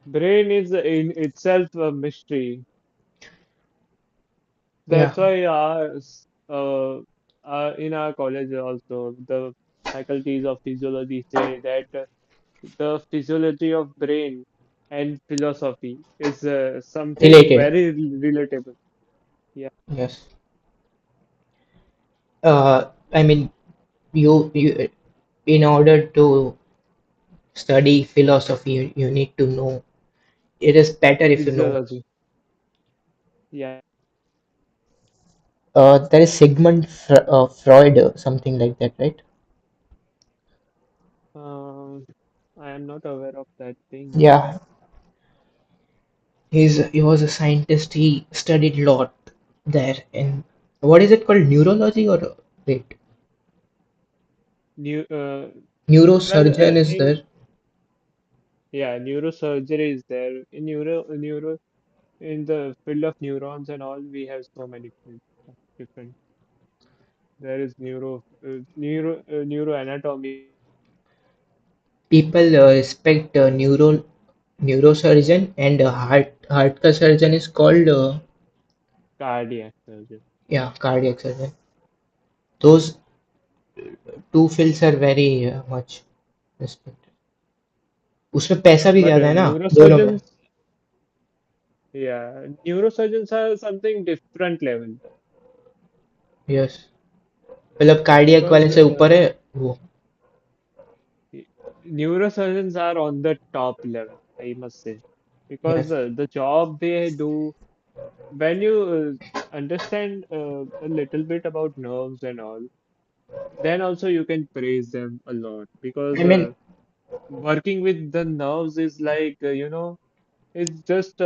brain is in itself a mystery. yeah, That's why in our college also the faculties of physiology say that the physiology of brain and philosophy is something related. very relatable. Yeah, Yes. I mean, you in order to study philosophy, you need to know. It is better if you know. physiology. Yeah, There is Freud, something like that, right? um, I am not aware of that thing. Yeah, he was a scientist. He studied a lot there. And what is it called? Neurology or wait, New, well, neurosurgeon is in there. yeah, neurosurgery is there. In neuro in the field of neurons and all, we have so many fields of different. There is neuroanatomy, People respect neurosurgeon and heart ka surgeon is called cardiac surgery. yeah, cardiac surgeon. Those two fields are very much respected. उसमें पैसा भी But ज्यादा है ना दोनों में. neurosurgeons, yeah, neurosurgeons are something different level yes मतलब cardiac because वाले से ऊपर है वो. neurosurgeons are on the top level, I must say, because yes the job they do, when you understand a little bit about nerves and all, then also you can praise them a lot because I mean working with the nerves is like, it's just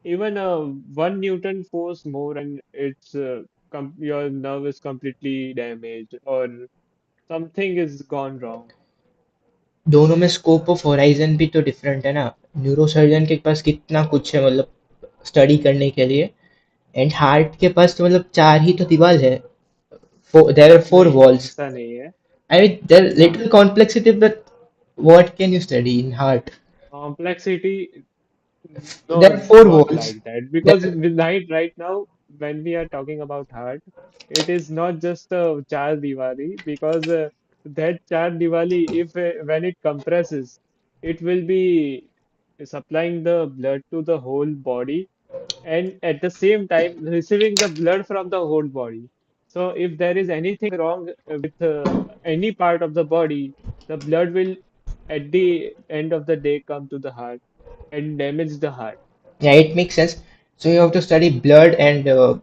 even a 1 Newton force more and it's your nerve is completely damaged or something is gone wrong. दोनों में scope of horizon भी तो different है ना. Neurosurgeon के पास कितना कुछ है मतलब स्टडी करने के लिए. एंड हार्ट के पास तो मतलब चार ही तो दीवार है. देयर आर फोर नहीं, वॉल्स. ऐसा नहीं है. आई मीन देयर हाँ, little complexity but what can you study in heart. complexity, there no, are four not walls. like that. Because with right now, when we are talking about heart, it is not just a char diwali because that char diwali, if when it compresses, it will be supplying the blood to the whole body and at the same time receiving the blood from the whole body. So if there is anything wrong with any part of the body, the blood will at the end of the day come to the heart and damage the heart. Yeah, it makes sense. So you have to study blood and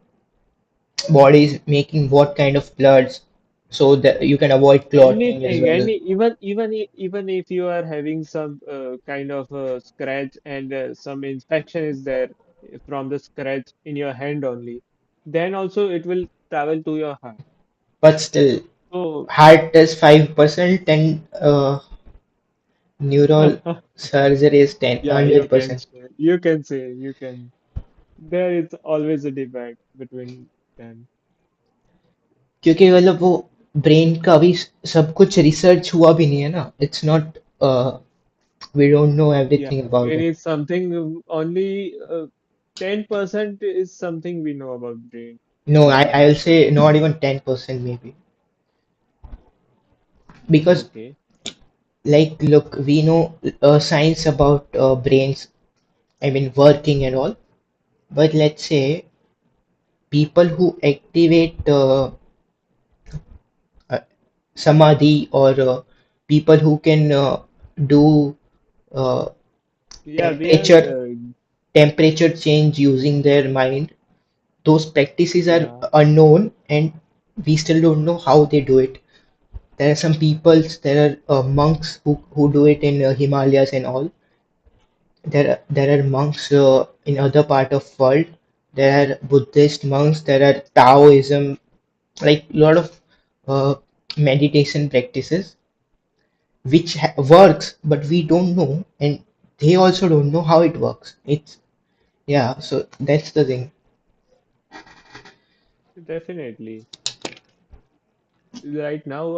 bodies making what kind of bloods so that you can avoid clotting as Anything, well. even if you are having some kind of scratch and some infection is there from the scratch in your hand only, then also it will travel to your heart. But still, So heart is 5% and neural surgery is 10, yeah, you can 100%. say, you can say, you can. There is always a debate between them. क्योंकि मतलब वो brain का अभी सब कुछ research हुआ भी नहीं है ना. It's not, we don't know Yeah, everything about brain इट. is something only 10% is something we know about brain No, till now. I'll say not even 10% maybe. Because Okay. like look, we know science about brains, I mean working and all, but let's say people who activate uh, samadhi, or people who can do uh, Yeah, we are. temperature temperature change using their mind, those practices are Yeah, unknown, and we still don't know how they do it. There are some peoples, there are monks who do it in Himalayas and all. There are monks in other part of world. There are Buddhist monks. There are Taoism, like a lot of uh, meditation practices which works, but we don't know, and they also don't know how it works. It's, yeah. So that's the thing. definitely. Right now,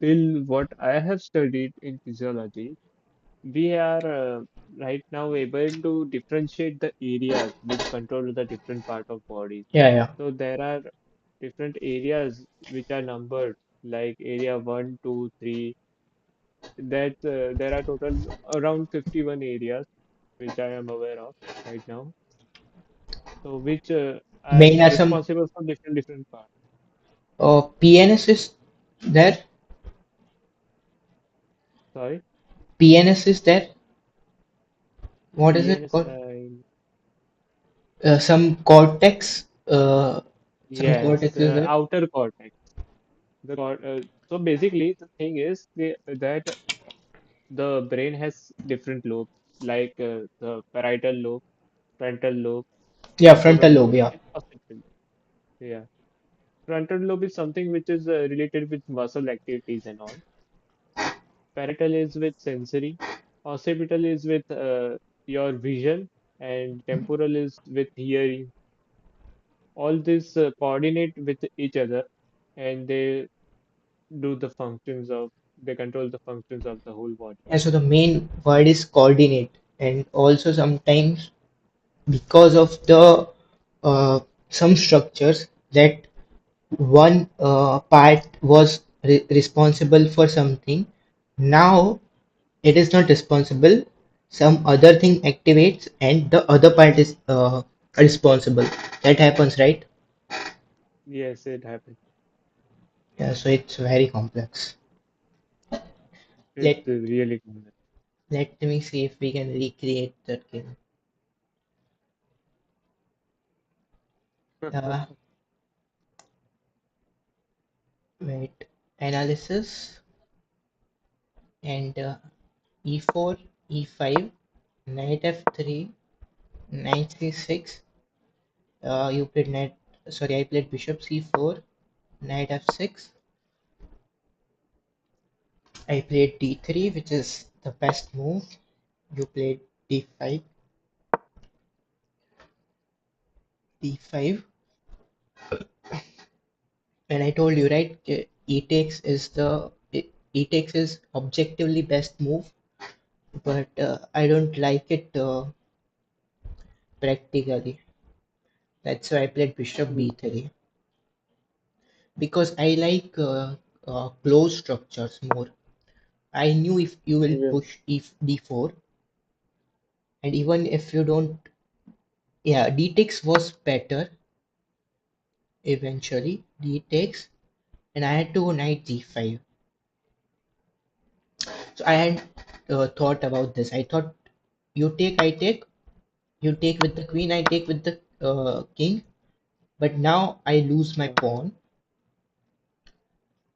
till what I have studied in physiology, we are right now able to differentiate the areas which control the different part of body. Yeah, yeah. So there are different areas which are numbered, like area 1, 2, 3. That there are total around 51 areas which I am aware of right now. So which are Main are some responsible for different parts. PNS is there. Sorry, PNS is there. What is it PNS. called? Some cortex. Some Yes, cortex is there. outer cortex. So basically, the thing is that the brain has different lobes, like the parietal lobe, frontal lobe, Yeah, frontal temporal lobe. lobe, Yeah. and occipital. Yeah, frontal lobe is something which is related with muscle activities and all. Parietal is with sensory. Occipital is with your vision, and temporal is with hearing. All this coordinate with each other, and do the functions of they control the functions of the whole body. Yeah. So the main word is coordinate, and also sometimes because of the some structures that one part was responsible for something, now it is not responsible. Some other thing activates, and the other part is responsible. That happens, right? Yes, it happens. Yeah. So it's very complex. It's Let really common. let me see if we can recreate that game. Uh, Wait. Analysis and e4, e5, knight f3, knight c6. You played knight. Sorry, I played bishop c4, knight f6. I played d3, which is the best move. You played d5, d5, and I told you, right? E takes is e takes is objectively best move, but I don't like it practically. That's why I played bishop Mm, b3, because I like close structures more. I knew if you will yeah. push if d4, and even if you don't, yeah, d takes was better eventually. D takes, and I had to go knight g5. So I had thought about this. I thought you take, I take, you take with the queen, I take with the king. But now I lose my Yeah. pawn,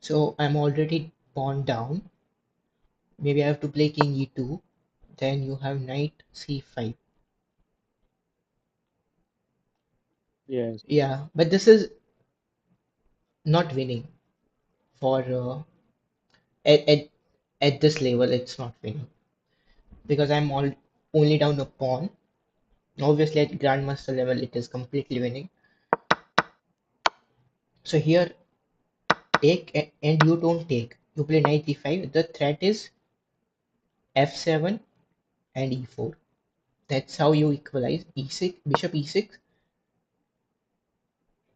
so I'm already pawn down. Maybe I have to play king e2. Then you have knight c5. Yes. Yeah, but this is not winning for at, at at this level. It's not winning because I'm all only down a pawn. Obviously, at grandmaster level, it is completely winning. So here. take and you don't take. You play knight d5. The threat is f7 and e4. That's how you equalize e6, bishop e6,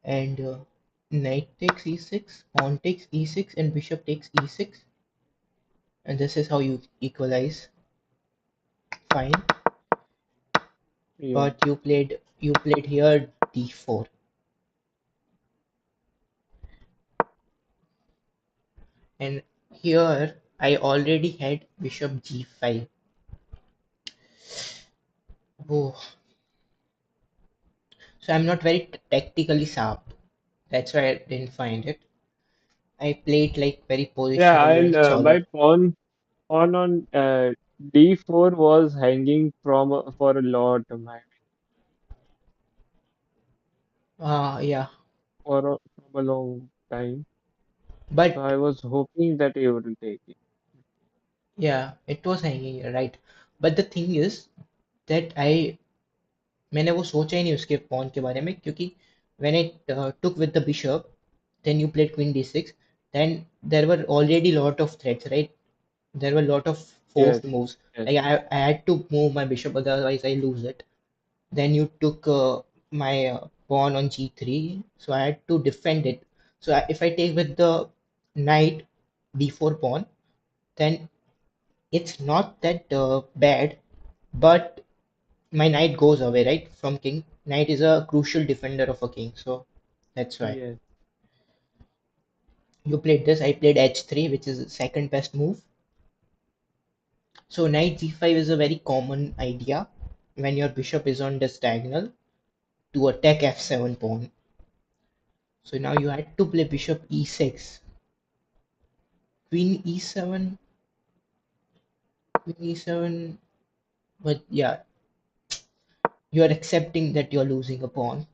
and knight takes e6, pawn takes e6, and bishop takes e6. And this is how you equalize. Fine, Yeah. but you played here d4, and here I already had bishop g5. Oh, so I'm not very tactically sharp. That's why I didn't find it. I played like very Yeah, positionally and I'll solid. my pawn on d4 was hanging from for a lot of time, Yeah, from a long time. So but I was hoping that he would take it. yeah, it was hanging, right? But the thing is that मैंने वो सोचा ही नहीं उसके pawn के बारे में, क्योंकि when I took with the bishop, then you played queen d6, then there were already lot of threats, right? There were lot of Yes, forced moves. yes, Like I had to move my bishop, otherwise I lose it. Then you took my pawn on g3, so I had to defend it. So if I take with the knight d4 pawn, then it's not that bad, but my knight goes away, right, from king. Knight is a crucial defender of a king, so that's why. yes, You played this, I played h3, which is the second best move. So knight g5 is a very common idea when your bishop is on this diagonal to attack f7 pawn. So now you had to play bishop e6, queen e7, queen e7, but yeah, you are accepting that you're losing a pawn.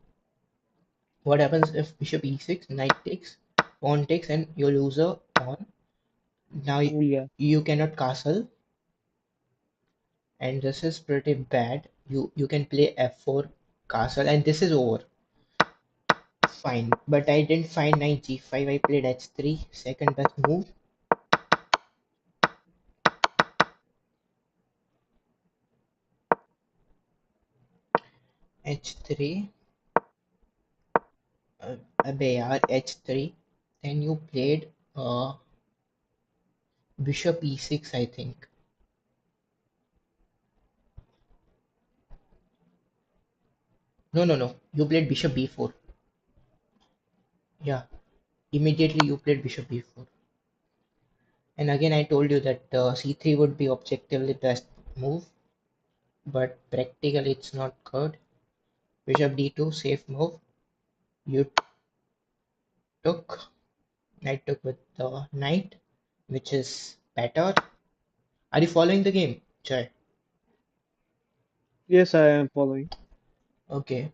What happens if bishop e6, knight takes, pawn takes, and you lose a pawn? Now yeah, you cannot castle, and this is pretty bad. You can play f4 castle, and this is over. Fine, but I didn't find knight g5. I played h3, second best move. h3, अबे यार h3. Then you played bishop e6, I think. No, no, no. You played bishop b4. Yeah, immediately you played bishop b4. And again, I told you that c3 would be objectively best move, but practically it's not good. Bishop d2, safe move. You took, I took with the knight, which is better. Are you following the game, Jay? yes. I am following. Okay.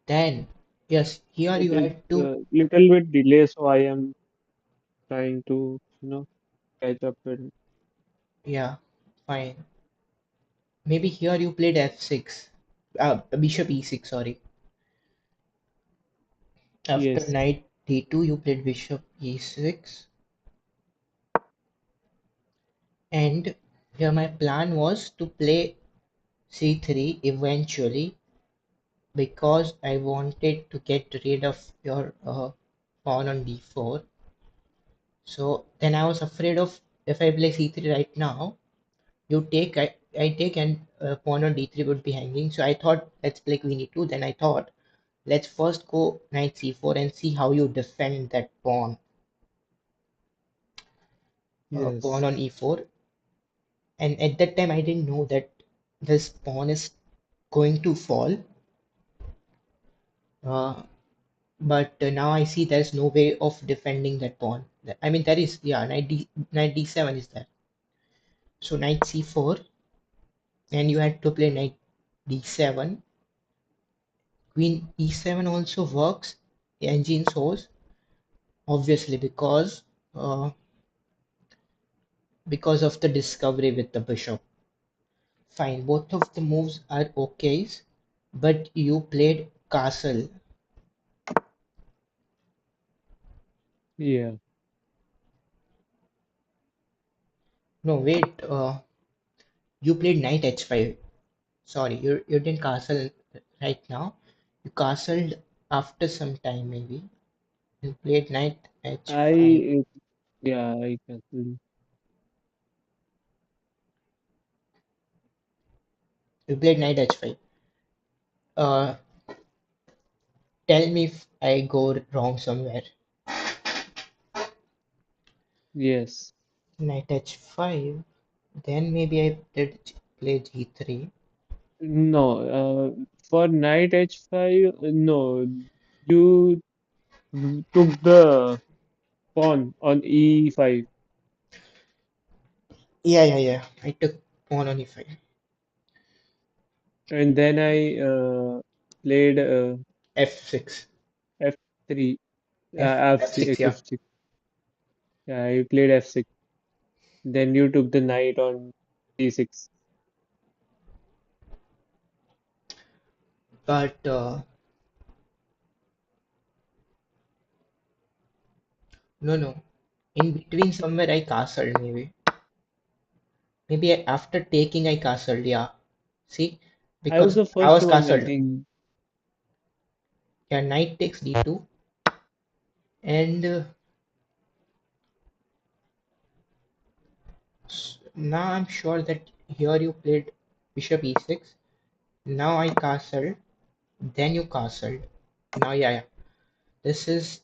Then, yes, here It you is had to, little bit delay, so I am trying to catch up with it. yeah, fine. Maybe here you played f6. Bishop e6, sorry. After Yes, knight d2, you played bishop e6. And here my plan was to play c3 eventually, because I wanted to get rid of your pawn on d4. So then I was afraid of, if I play c3 right now, you take, I take, and pawn on d3 would be hanging. So I thought let's play queen e2. Then I thought let's first go knight c4 and see how you defend that pawn, pawn yes, on e4. And at that time I didn't know that this pawn is going to fall. Uh, but now I see there's no way of defending that pawn. I mean, there is, yeah, knight d7 is there. So knight c4, and you had to play knight d7. Queen e7 also works, engine source, obviously, because of the discovery with the bishop. Fine, both of the moves are okays, but you played castle. yeah. No, wait. You played knight h5. Sorry, you didn't castle right now. You castled after some time maybe. You played knight h5. I yeah, I can. You played knight h5. Uh, Tell me if I go wrong somewhere. Yes. Knight h5. Then maybe I did play g3. No, for knight h5, no, you took the pawn on e5, Yeah, yeah, yeah. I took pawn on e5. and then I played f6. f3, F6, f6, yeah. f6. Yeah, I played f6. Then you took the knight on d6. But no, no. In between somewhere I castled maybe. Maybe after taking I castled, yeah. See? I was Because the I first was one, I castled. think. Yeah, knight takes d2. And now I'm sure that here you played bishop e6. Now I castled. Then you castled. Now, yeah, yeah. This is